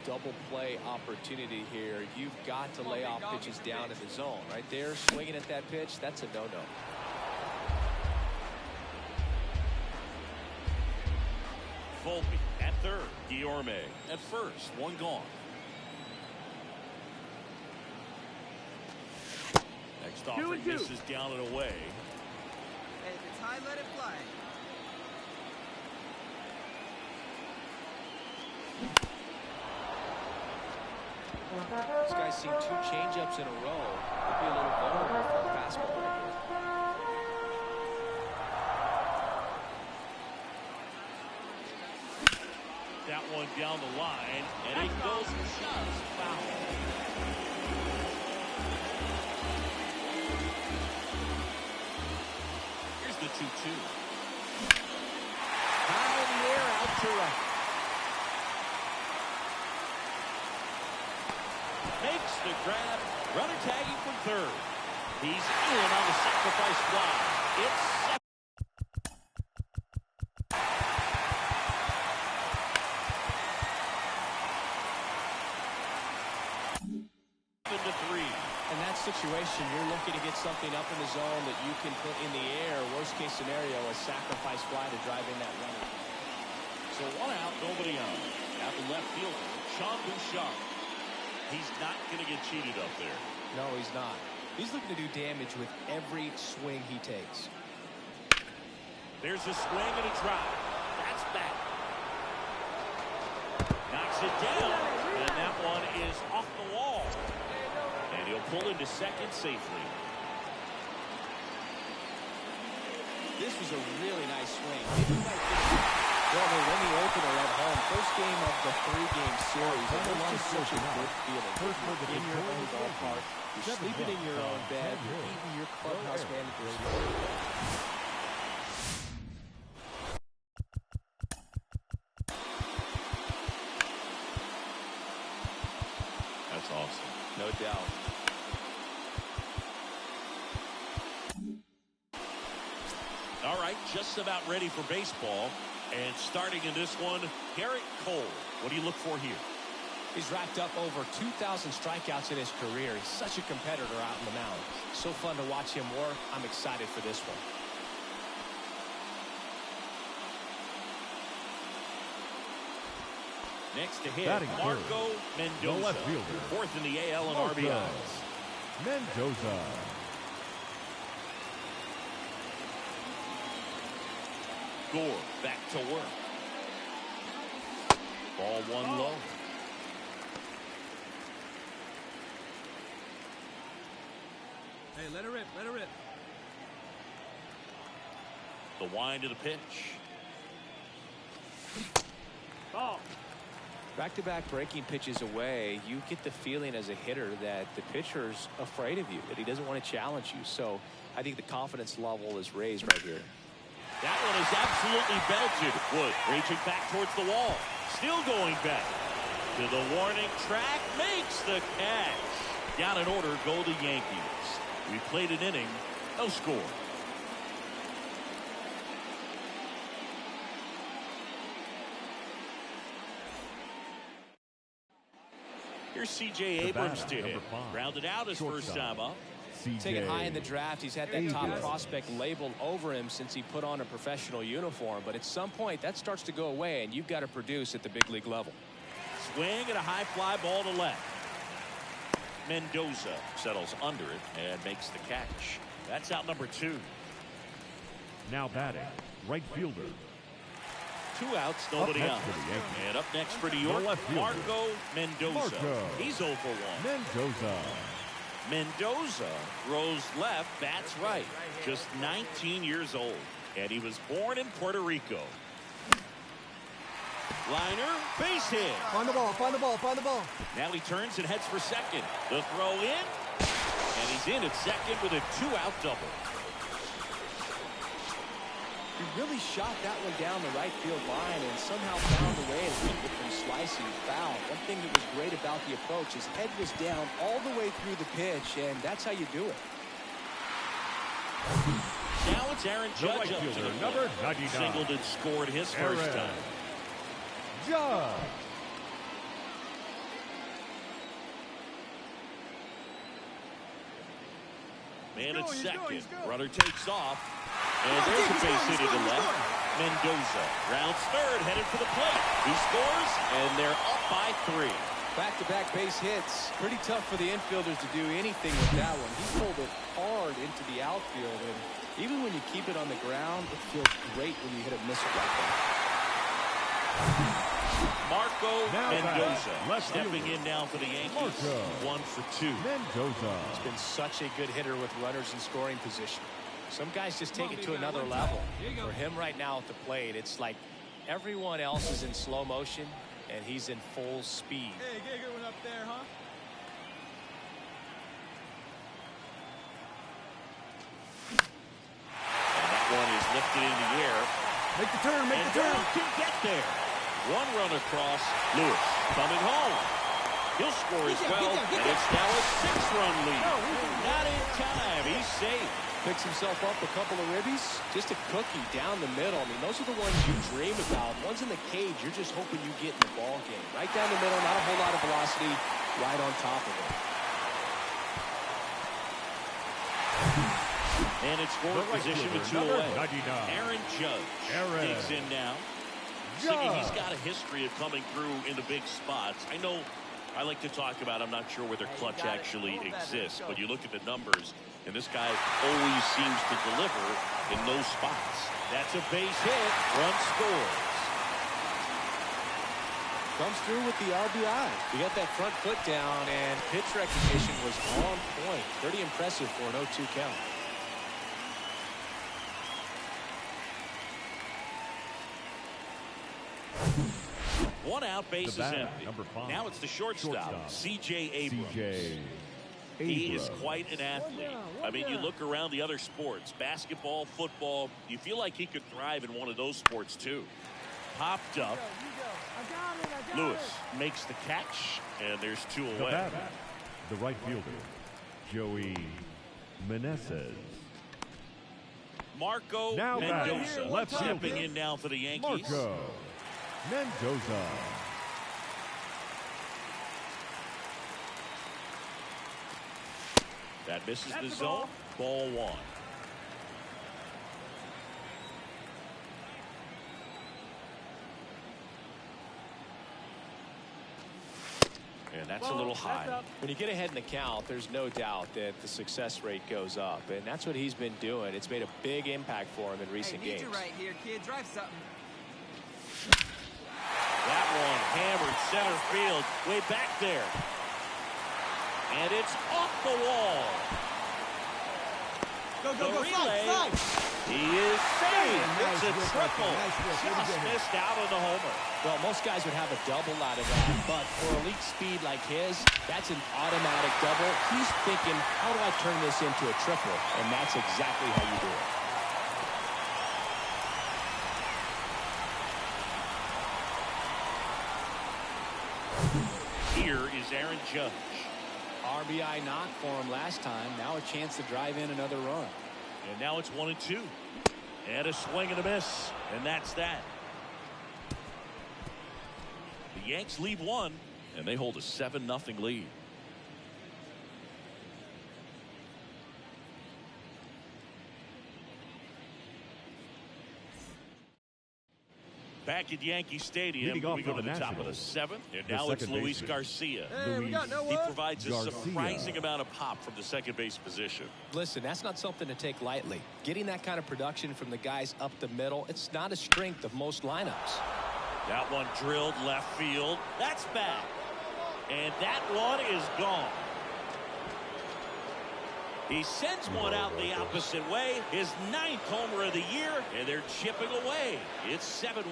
Double play opportunity here. You've got to lay off pitches down in the zone. Right there, swinging at that pitch, that's a no-no. Volpe at third. Guillorme at first. One gone. Next offering misses down and away. Hey, if it's high, let it fly. This guy's seen 2 changeups in a row. Could be a little vulnerable for a fastball right here. That one down the line, and it goes just foul. Here's the 2-2. High in the air, out to right. Makes the grab. Runner tagging from third. He's in on the sacrifice fly. It's 7-3. In that situation, you're looking to get something up in the zone that you can put in the air. Worst case scenario, a sacrifice fly to drive in that runner. So 1 out, nobody on. At the left fielder, Sean Bouchard. He's not going to get cheated up there. No, he's not. He's looking to do damage with every swing he takes. There's a swing and a drive. That's back. Knocks it down, and that one is off the wall. And he'll pull into second safely. This was a really nice swing. Well, they win the opener at home. First game of the 3-game series. And it's just such a good feeling. In your own ballpark. You're sleeping in your own bed. You're eating your clubhouse manager's food. That's awesome. No doubt. All right, just about ready for baseball. And starting in this one, Garrett Cole. What do you look for here? He's racked up over 2,000 strikeouts in his career. He's such a competitor out in the mound. So fun to watch him work. I'm excited for this one. Next to hit, Marco Mendoza. Fourth in the AL in RBIs. Mendoza. Gore back to work. Ball 1 low. Hey, let her rip, let her rip. The wind of the pitch. Ball. Back-to-back breaking pitches away, you get the feeling as a hitter that the pitcher's afraid of you, that he doesn't want to challenge you. So I think the confidence level is raised right here. That one is absolutely belted. Wood reaching back towards the wall. Still going back to the warning track. Makes the catch. Down in order go the Yankees. We played an inning. No score. Here's C.J. Abrams to hit. Rounded out his first time up. Taken high in the draft. He's had that top prospect labeled over him since he put on a professional uniform. But at some point, that starts to go away, and you've got to produce at the big league level. Swing and a high fly ball to left. Mendoza settles under it and makes the catch. That's out number 2. Now batting, right fielder. 2 outs, nobody out. And up next for New York, Marco Mendoza. He's 0 for 1. Mendoza throws left, bats right. Just 19 years old. And he was born in Puerto Rico. Liner, base hit. Find the ball, find the ball, find the ball. Now he turns and heads for second. The throw in. And he's in at second with a 2-out double. He really shot that one down the right field line and somehow found a way to keep it from slicing foul. One thing that was great about the approach, his head was down all the way through the pitch, and that's how you do it. Now it's Aaron Judge up to the number 99. Singled and scored his first time. Judge. Man at second. Runner takes off. And there's a base hit to the left. Mendoza rounds third, headed for the plate. He scores, and they're up by 3. Back-to-back base hits. Pretty tough for the infielders to do anything with that one. He pulled it hard into the outfield, and even when you keep it on the ground, it feels great when you hit a missile like that. Marco now Mendoza stepping in now for the Yankees. 1 for 2. Mendoza. He's been such a good hitter with runners in scoring position. Some guys just take it to another level. For him right now at the plate, it's like everyone else is in slow motion, and he's in full speed. Hey, get a good one up there, huh? And that one is lifted in the air. Make the turn, make the turn. Can get there. One run across. Lewis coming home. He'll score as well, and it's now a 6-run lead. Not in time. He's safe. Picks himself up a couple of ribbies. Just a cookie down the middle. I mean, those are the ones you dream about. Ones in the cage, you're just hoping you get in the ball game. Right down the middle, not a whole lot of velocity, right on top of it. And it's scoring position with 2 away. Aaron Judge digs in now. Siggy, he's got a history of coming through in the big spots. I know I like to talk about, I'm not sure where their clutch actually exists, but you look at the numbers, and this guy always seems to deliver in those spots. That's a base hit. Run scores. Comes through with the RBI. He got that front foot down, and pitch recognition was on point. Pretty impressive for an 0-2 count. One out, base is empty. Number 5. Now it's the shortstop, C.J. Abrams. He is quite an athlete. I mean, you look around the other sports, basketball, football, you feel like he could thrive in one of those sports too. Popped up. Lewis makes the catch, and there's 2 away. The right fielder, Joey Meneses. Marco now Mendoza left stepping in now for the Yankees. Marco Mendoza. That misses the zone. Ball 1. And that's a little high. When you get ahead in the count, there's no doubt that the success rate goes up, and that's what he's been doing. It's made a big impact for him in recent games. You right here, kid. Drive something. That one hammered center field, way back there. And it's off the wall. Go, slide. He is safe. It's a triple. Just missed out on the homer. Well, most guys would have a double out of that, but for elite speed like his, that's an automatic double. He's thinking, how do I turn this into a triple? And that's exactly how you do it. Here is Aaron Judge. RBI knock for him last time. Now a chance to drive in another run. And now it's 1-2. And a swing and a miss. And that's that. The Yanks lead 1, and they hold a 7-0 lead. Back at Yankee Stadium, we go to the top of the 7th, and now it's Luis Garcia. Hey, we got no one. He provides a surprising amount of pop from the second base position. Listen, that's not something to take lightly. Getting that kind of production from the guys up the middle, it's not a strength of most lineups. That one drilled left field. That's back. And that one is gone. He sends one out the opposite way. His 9th homer of the year, and they're chipping away. It's 7-1.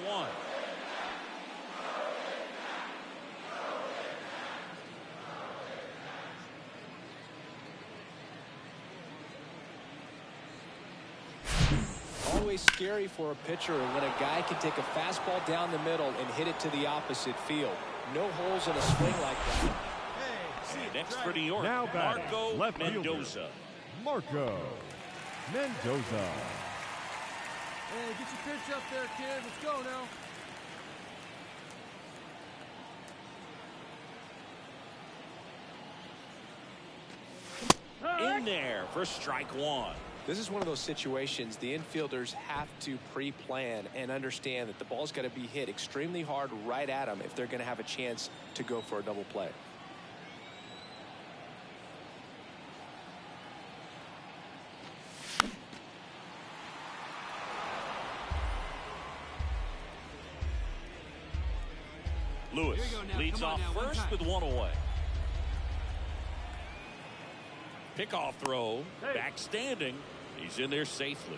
Always scary for a pitcher when a guy can take a fastball down the middle and hit it to the opposite field. No holes in a swing like that. And next for New York, now Marco left Mendoza. Fielder. Marco Mendoza. Hey, get your pitch up there, kid. Let's go now. In there for strike 1. This is one of those situations the infielders have to pre-plan and understand that the ball's got to be hit extremely hard right at them if they're going to have a chance to go for a double play. Lewis leads off first with one away. Pickoff throw, back standing. He's in there safely.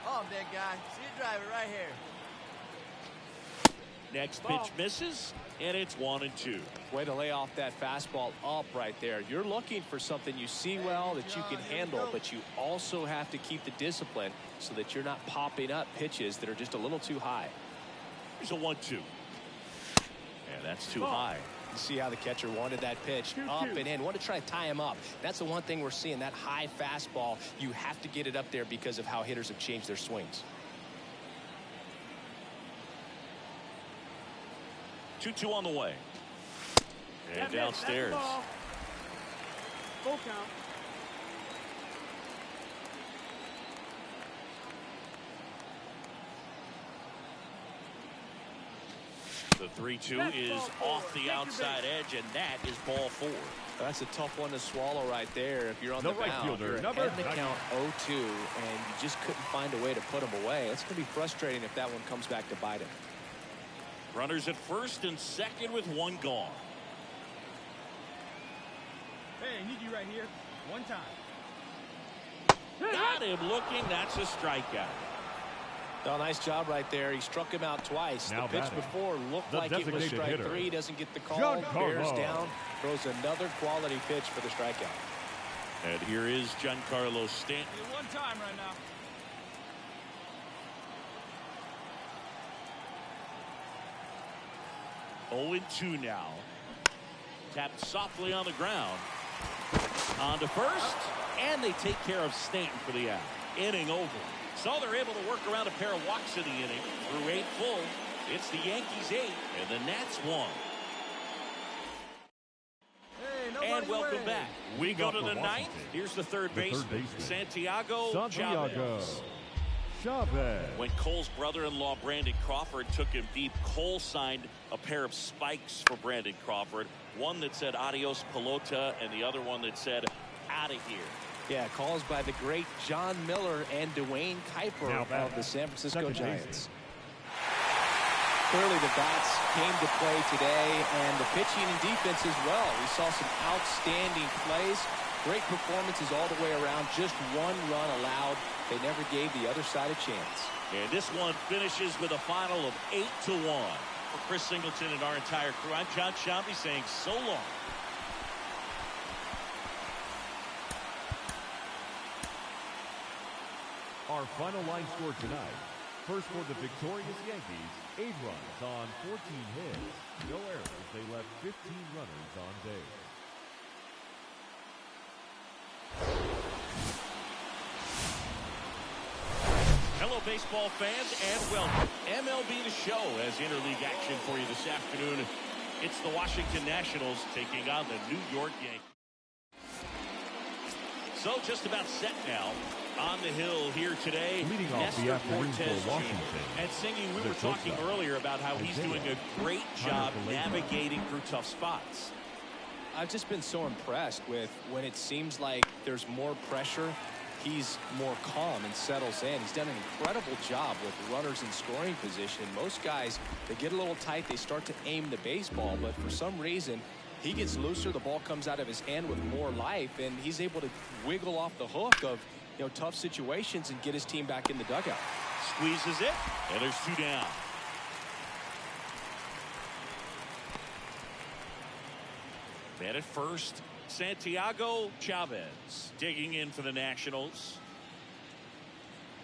Oh, big guy. See you drive it right here. Next pitch misses, and it's 1-2. Way to lay off that fastball up right there. You're looking for something you see well that you can handle, but you also have to keep the discipline so that you're not popping up pitches that are just a little too high. Here's a 1-2. And that's too high. You see how the catcher wanted that pitch up and in. Want to try to tie him up. That's the one thing we're seeing, that high fastball. You have to get it up there because of how hitters have changed their swings. 2-2 on the way. And downstairs. Full count. The 3-2 is off the outside edge, and that is ball 4. That's a tough one to swallow right there. If you're on the right mound, fielder, you're number ahead in the count 0-2, and you just couldn't find a way to put him away. It's going to be frustrating if that one comes back to bite him. Runners at first and second with one gone. Hey, I need you right here. One time. Got him looking. That's a strikeout. Oh, nice job right there. He struck him out twice. Now the pitch batting, before looked the like it was strike hitter, 3. Doesn't get the call. Giancarlo. Bears down. Throws another quality pitch for the strikeout. And here is Giancarlo Stanton. Hey, one time right now. Oh, 0-2 now. Tapped softly on the ground. On to first. And they take care of Stanton for the out. Inning over. So they're able to work around a pair of walks in the inning. Through 8 full. It's the Yankees 8 and the Nats 1. Hey, and welcome back. We go to the 9th. Here's the third baseman, Santiago Chavez. When Cole's brother-in-law, Brandon Crawford, took him deep, Cole signed a pair of spikes for Brandon Crawford. One that said adios pelota and the other one that said out of here. Yeah, calls by the great John Miller and Dwayne Kuiper of the San Francisco Giants. Clearly the bats came to play today, and the pitching and defense as well. We saw some outstanding plays. Great performances all the way around. Just one run allowed. They never gave the other side a chance. And this one finishes with a final of 8-1. For Chris Singleton and our entire crew, I'm John Shambi saying so long. Our final line score tonight. First for the victorious Yankees, 8 runs on 14 hits. No errors. They left 15 runners on base. Hello, baseball fans, and welcome. MLB The Show has interleague action for you this afternoon. It's the Washington Nationals taking on the New York Yankees. So just about set now. On the hill here today, leading off the afternoon for Washington. And singing, we were talking earlier about how he's doing a great job navigating through tough spots. I've just been so impressed with when it seems like there's more pressure, he's more calm and settles in. He's done an incredible job with runners in scoring position. Most guys, they get a little tight, they start to aim the baseball, but for some reason, he gets looser, the ball comes out of his hand with more life, and he's able to wiggle off the hook of tough situations and get his team back in the dugout. Squeezes it, and there's 2 down. Man at first, Santiago Chavez digging in for the Nationals.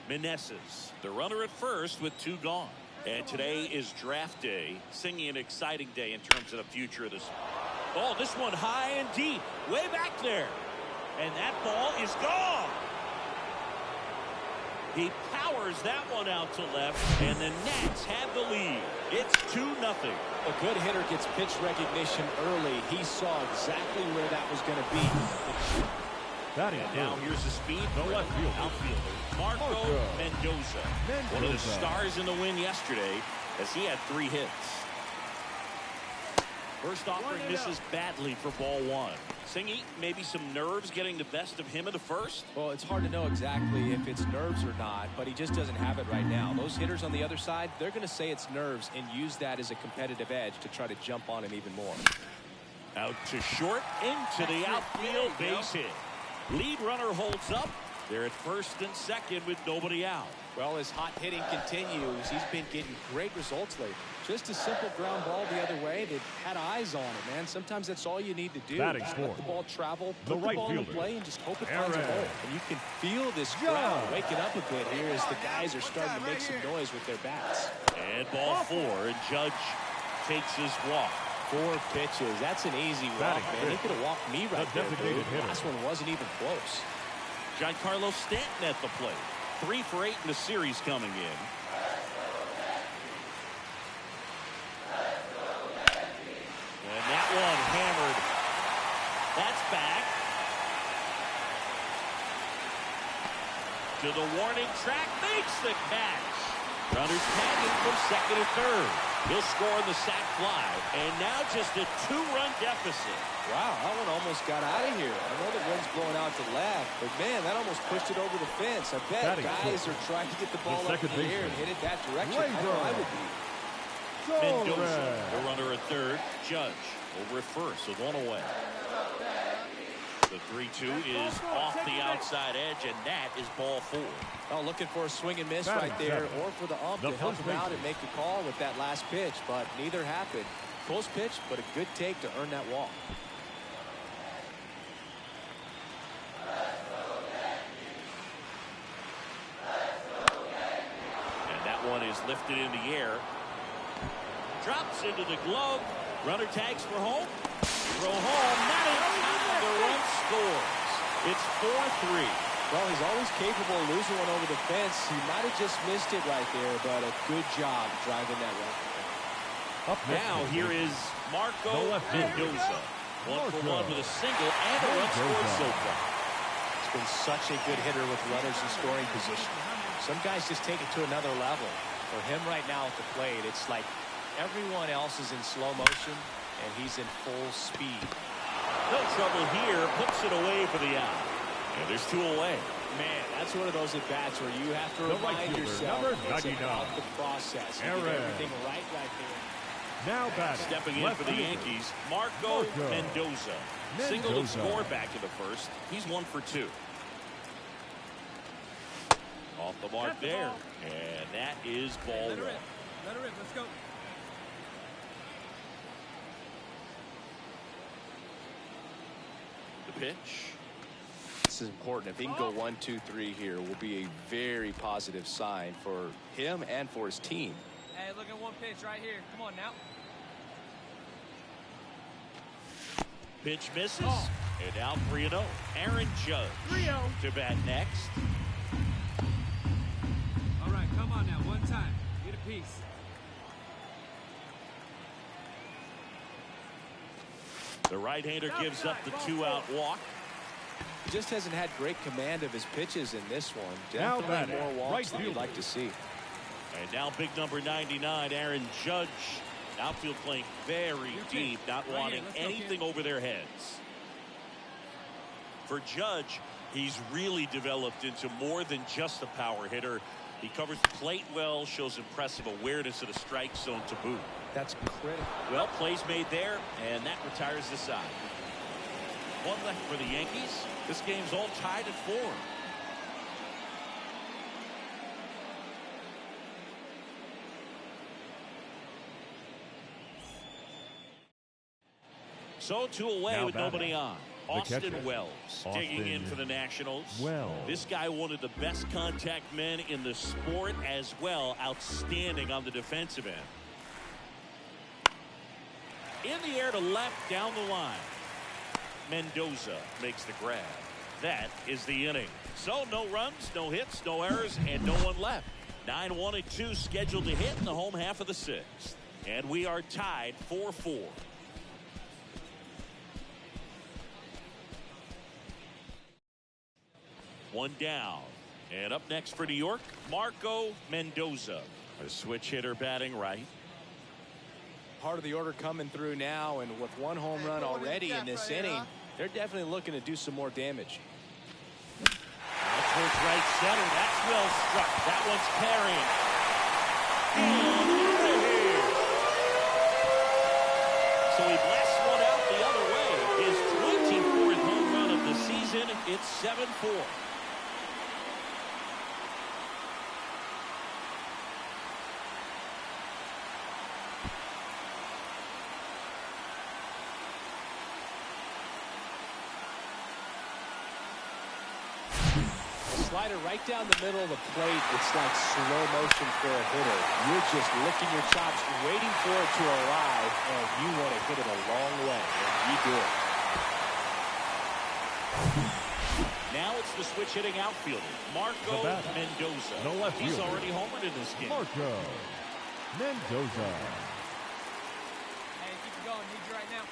Meneses, the runner at first with 2 gone. And today is draft day, singing an exciting day in terms of the future of this. Oh, this one high and deep, way back there. And that ball is gone. He powers that one out to left, and the Nats have the lead. It's 2-0. A good hitter gets pitch recognition early. He saw exactly where that was going to be. And now here's the speed for the outfielder, Marco Mendoza. One of the stars in the win yesterday as he had 3 hits. First offering misses badly for ball 1. Singy, maybe some nerves getting the best of him in the first? Well, it's hard to know exactly if it's nerves or not, but he just doesn't have it right now. Those hitters on the other side, they're going to say it's nerves and use that as a competitive edge to try to jump on him even more. Out to short, into the outfield, base hit. Lead runner holds up. They're at first and second with nobody out. Well, as hot hitting continues, he's been getting great results lately. Just a simple ground ball the other way. They've had eyes on it, man. Sometimes that's all you need to do. Let the ball travel, put the ball in play, and just hope it finds a hole. And you can feel this crowd waking up a bit here as the guys are starting to make some noise with their bats. And ball 4, and Judge takes his walk. 4 pitches. That's an easy walk, man. He could have walked me right there, dude. Last one wasn't even close. Giancarlo Stanton at the plate. 3 for 8 in the series coming in. And that one hammered. That's back. To the warning track. Makes the catch. Runners tagging from second and third. He'll score on the sac fly. And now just a 2-run deficit. Wow, that one almost got out of here. I know the wind's blowing out to left, but man, that almost pushed it over the fence. I bet guys are trying to get the ball up in the air and hit it that direction. I know I would be. Mendoza, the runner at third. Judge over at first with 1 away. The 3-2 is off the outside edge, and that is ball 4. Oh, looking for a swing and miss right there, or for the ump to help him out and make the call with that last pitch, but neither happened. Close pitch, but a good take to earn that walk. And that one is lifted in the air. Drops into the glove. Runner tags for home. Throw home. Not in time. The run scores. It's 4-3. Well, he's always capable of losing one over the fence. He might have just missed it right there, but a good job driving that one. Now here is Marco Mendoza. 1 for 1 with a single and a run scored so far. He's been such a good hitter with runners in scoring position. Some guys just take it to another level. For him right now at the plate, it's like everyone else is in slow motion, and he's in full speed. No trouble here. Puts it away for the out. And there's 2 away. Man, that's one of those at-bats where you have to remind yourself it's about the process. You get everything right there. Now batting. Stepping in for the Yankees, Marco Mendoza. Single and score back in the first. He's 1 for 2. Off the mark there. And that is ball 1. Let her rip. Let's go. The pitch. This is important. If he can go 1, 2, 3 here, will be a very positive sign for him and for his team. Hey, look at one pitch right here. Come on now. Pitch misses. And now 3-0. Aaron Judge to bat next. All right, come on now. One time. Get a piece. The right-hander gives up the 2-out walk. He just hasn't had great command of his pitches in this one. Definitely more walks than you'd like to see. And now big number 99, Aaron Judge. Outfield playing very deep, not wanting anything over their heads. For Judge, he's really developed into more than just a power hitter. He covers the plate well, shows impressive awareness of the strike zone to boot. That's critical. Well, plays made there, and that retires the side. 1 left for the Yankees. This game's all tied at 4. So 2 away with nobody on. Austin Wells digging in for the Nationals. This guy one of the best contact men in the sport as well. Outstanding on the defensive end. In the air to left down the line. Mendoza makes the grab. That is the inning. So no runs, no hits, no errors, and no one left. 9-1-2 scheduled to hit in the home half of the 6th. And we are tied 4-4. One down. And up next for New York, Marco Mendoza. A switch hitter batting right. Part of the order coming through now, and with one home run already in this inning, they're definitely looking to do some more damage. That's towards right center. That's well struck. That one's carrying. And out of here. So he blasts one out the other way. His 24th home run of the season. It's 7-4. Slider right down the middle of the plate. It's like slow motion for a hitter. You're just licking your chops, waiting for it to arrive, and you want to hit it a long way, and you do it. Now it's the switch hitting outfielder, Marco Mendoza. The left He's fielder, already homered in this game. Marco Mendoza. Hey, keep it going. Need you right now.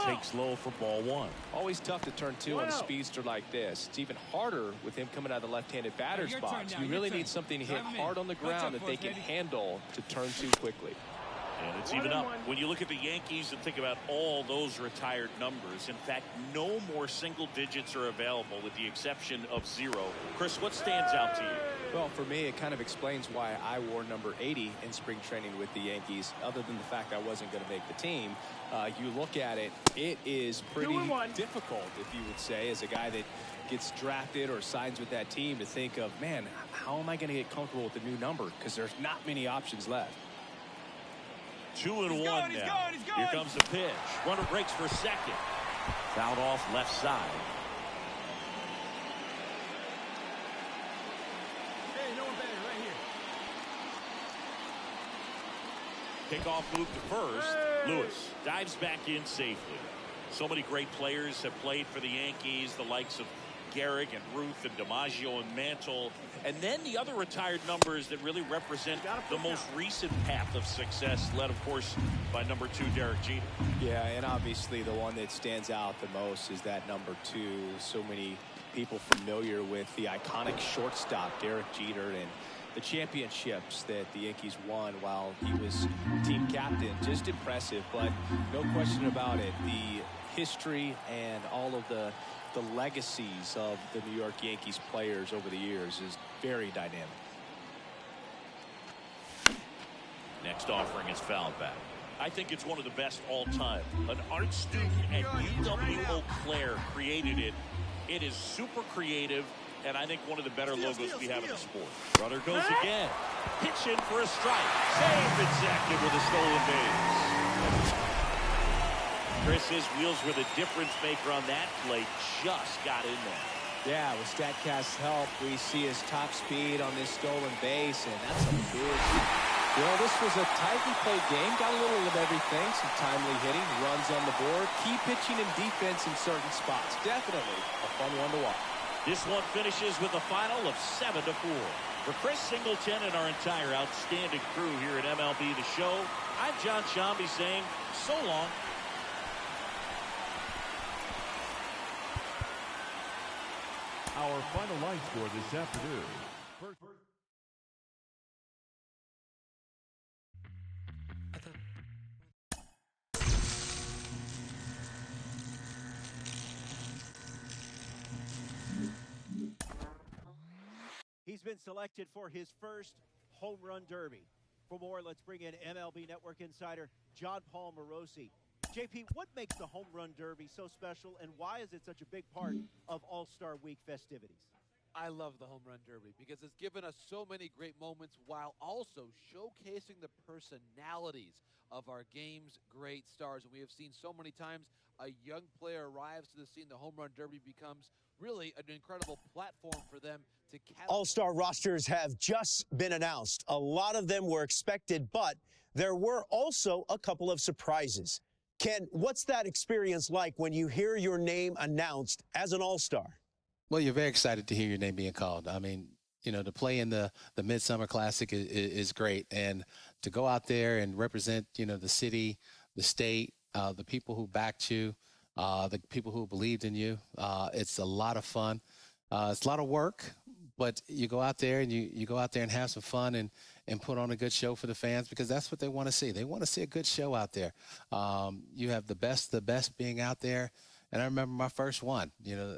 Takes low for ball one. Always tough to turn two on a speedster like this. It's even harder with him coming out of the left-handed batter's box. You really need something to hit hard on the ground that they can handle to turn two quickly. And it's even up. When you look at the Yankees and think about all those retired numbers, in fact, no more single digits are available with the exception of 0. Chris, what stands out to you? Well, for me, it kind of explains why I wore number 80 in spring training with the Yankees, other than the fact I wasn't going to make the team. You look at it, it is pretty difficult, if you would say, as a guy that gets drafted or signs with that team, to think of, man, how am I going to get comfortable with the new number? Because there's not many options left. 2-1 now. Here comes the pitch. Runner breaks for second. Fouled off left side. Hey, no one better right here. Kickoff move to first. Lewis dives back in safely. So many great players have played for the Yankees, the likes of Gehrig and Ruth and DiMaggio and Mantle. And then the other retired numbers that really represent the most recent path of success, led, of course, by number 2, Derek Jeter. Yeah, and obviously the one that stands out the most is that number 2. So many people familiar with the iconic shortstop, Derek Jeter, and the championships that the Yankees won while he was team captain. Just impressive, but no question about it. The history and all of the legacies of the New York Yankees players over the years is very dynamic. Next offering is fouled back. I think it's one of the best all time. An art student at UW-Eau Claire created it. It is super creative, and I think one of the better logos we have in the sport. Runner goes again. Pitch in for a strike. Save exacted with a stolen base. Chris, his wheels were the difference maker on that play. Just got in there. Yeah, with StatCast's help, we see his top speed on this stolen base, and that's a big... You know, this was a tightly played game. Got a little of everything. Some timely hitting, runs on the board, key pitching and defense in certain spots. Definitely a fun one to watch. This one finishes with a final of 7-4. For Chris Singleton and our entire outstanding crew here at MLB The Show, I'm John Shambi saying so long. Our final line score this afternoon. He's been selected for his first home run derby. For more, let's bring in MLB Network insider John Paul Morosi. JP, what makes the home run derby so special, and why is it such a big part of All-Star Week festivities? I love the home run derby because it's given us so many great moments while also showcasing the personalities of our game's great stars. And we have seen so many times a young player arrives to the scene, the home run derby becomes really an incredible platform for them to All-Star rosters have just been announced. A lot of them were expected, but there were also a couple of surprises. Ken, what's that experience like when you hear your name announced as an All-Star? Well, you're very excited to hear your name being called. I mean, to play in the Midsummer Classic is great. And to go out there and represent, the city, the state, the people who backed you, the people who believed in you, it's a lot of fun. It's a lot of work, but you go out there and you go out there and have some fun and put on a good show for the fans, because that's what they want to see. They want to see a good show out there. You have the best being out there. And I remember my first one,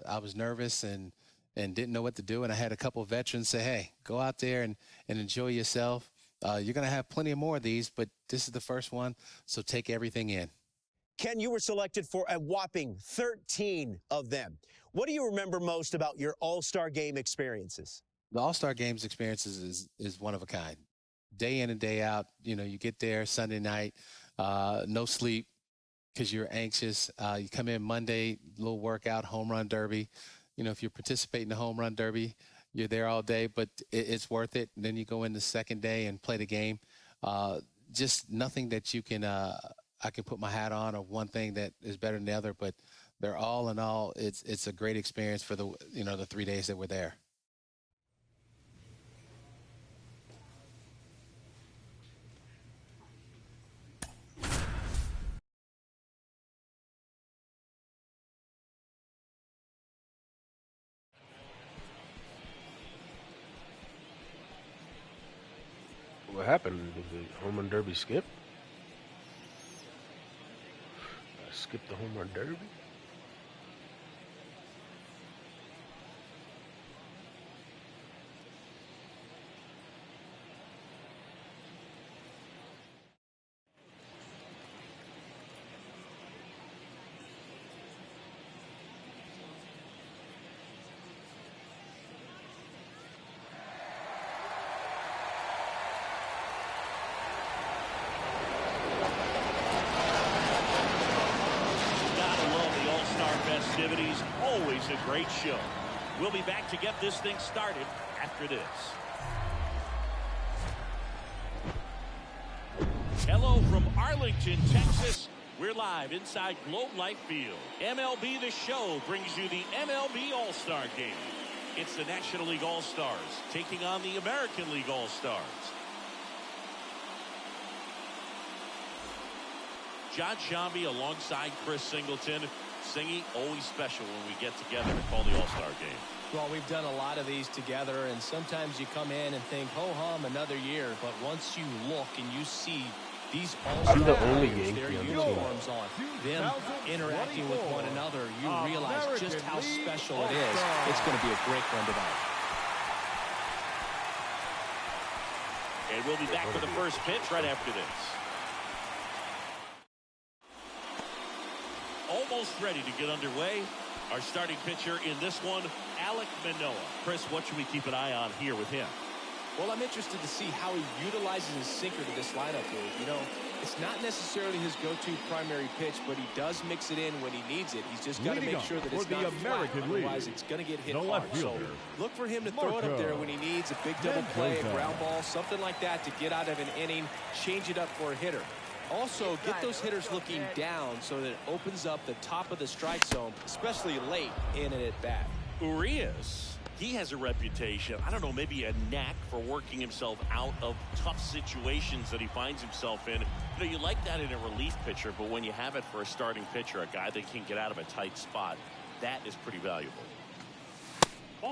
I was nervous and didn't know what to do. And I had a couple of veterans say, hey, go out there and enjoy yourself. You're going to have plenty of more of these, but this is the first one, so take everything in. Ken, you were selected for a whopping 13 of them. What do you remember most about your All-Star Game experiences? The All-Star Games experiences is one of a kind. Day in and day out, you get there Sunday night, no sleep because you're anxious. You come in Monday, little workout, home run derby. If you participate in the home run derby, you're there all day, but it's worth it. And then you go in the second day and play the game. Just nothing that you can I can put my hat on of one thing that is better than the other, but they're all in all, it's a great experience for the 3 days that we're there. What happened? Did the home run derby skip? I skipped the home run derby? Festivities, always a great show. We'll be back to get this thing started after this. Hello from Arlington, Texas. We're live inside Globe Life Field. MLB The Show brings you the MLB All-Star Game. It's the National League All-Stars taking on the American League All-Stars. John Shambi alongside Chris Singleton. Singy, always special when we get together to call the All-Star Game. Well, we've done a lot of these together, and sometimes you come in and think, ho-hum, another year. But once you look and you see these All-Star players, their uniforms on, them interacting with one another, you realize just how special it is. It's going to be a great one tonight. And we'll be back for the first pitch right after this. Almost ready to get underway. Our starting pitcher in this one, Alek Manoah. Chris, what should we keep an eye on here with him? Well, I'm interested to see how he utilizes his sinker to this lineup here. It's not necessarily his go-to primary pitch, but he does mix it in when he needs it. He's just got to make sure that it's not flat, otherwise it's going to get hit hard. So look for him to throw it up there when he needs a big double play, a ground ball, something like that to get out of an inning, change it up for a hitter. Also, get those hitters looking down so that it opens up the top of the strike zone, especially late in an at-bat. Urias, he has a reputation, I don't know, maybe a knack for working himself out of tough situations that he finds himself in. You like that in a relief pitcher, but when you have it for a starting pitcher, a guy that can get out of a tight spot, that is pretty valuable.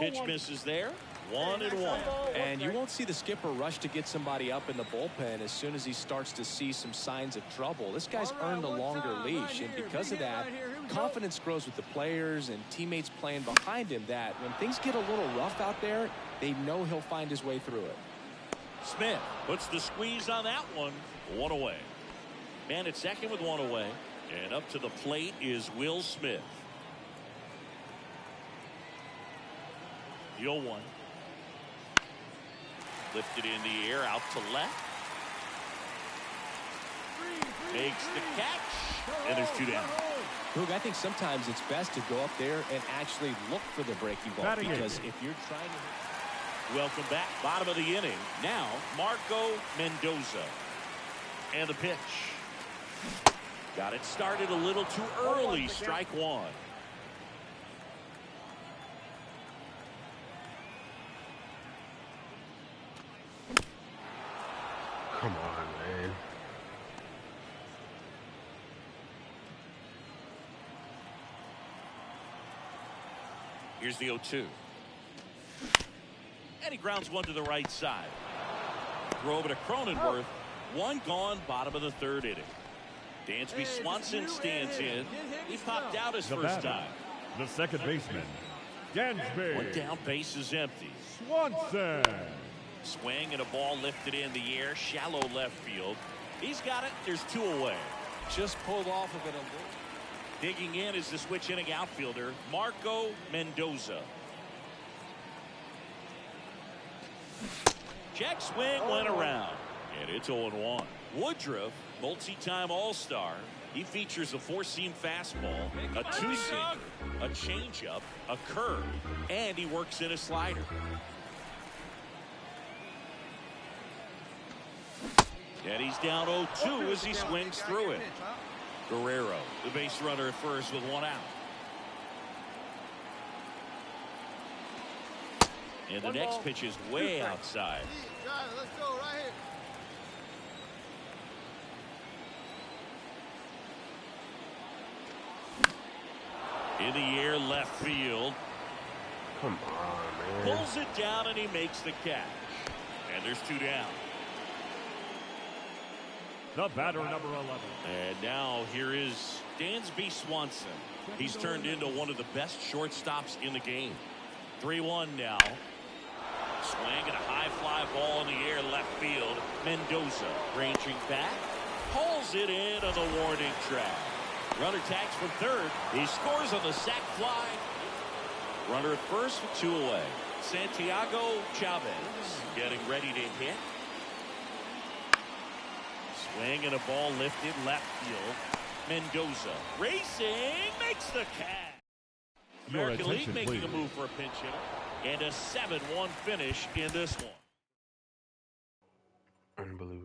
Pitch misses there. 1-1. And you won't see the skipper rush to get somebody up in the bullpen as soon as he starts to see some signs of trouble. This guy's earned a longer leash, and because of that, confidence grows with the players and teammates playing behind him, that when things get a little rough out there, they know he'll find his way through it. Smith puts the squeeze on that one. 1 away. Man at second with 1 away. And up to the plate is Will Smith. The 0-1. Lifted in the air, out to left. Makes the catch, and there's 2 down. Look, I think sometimes it's best to go up there and actually look for the breaking ball, because if you're trying to... Welcome back, bottom of the inning. Now, Marco Mendoza. And the pitch. Got it started a little too early, strike 1. Here's the 0-2. And he grounds one to the right side. Throw over to Cronenworth. One gone, bottom of the third inning. Dansby Swanson stands in. He popped out his first time. The second baseman, Dansby. One down, base is empty. Swanson. Swing and a ball lifted in the air, shallow left field. He's got it. There's 2 away. Just pulled off of it a little. Digging in is the switch inning outfielder, Marco Mendoza. Check swing went around, and it's 0-1. Woodruff, multi-time All-Star. He features a 4-seam fastball, a 2-seam, a changeup, a curve, and he works in a slider. And he's down 0-2 as he swings through it. Guerrero, the base runner at first with 1 out. And the next pitch is way outside. Let's go right here. In the air, left field. Come on, man. Pulls it down and he makes the catch. And there's 2 down. The batter, number 11. And now here is Dansby Swanson. He's turned into one of the best shortstops in the game. 3-1 now. Swing and a high fly ball in the air, left field. Mendoza ranging back. Pulls it in on the warning track. Runner tags from third. He scores on the sac fly. Runner at first with 2 away. Santiago Chavez getting ready to hit. Swing and a ball lifted left field. Mendoza racing, makes the catch. American League making a move for a pinch hitter. And a 7-1 finish in this one. Unbelievable.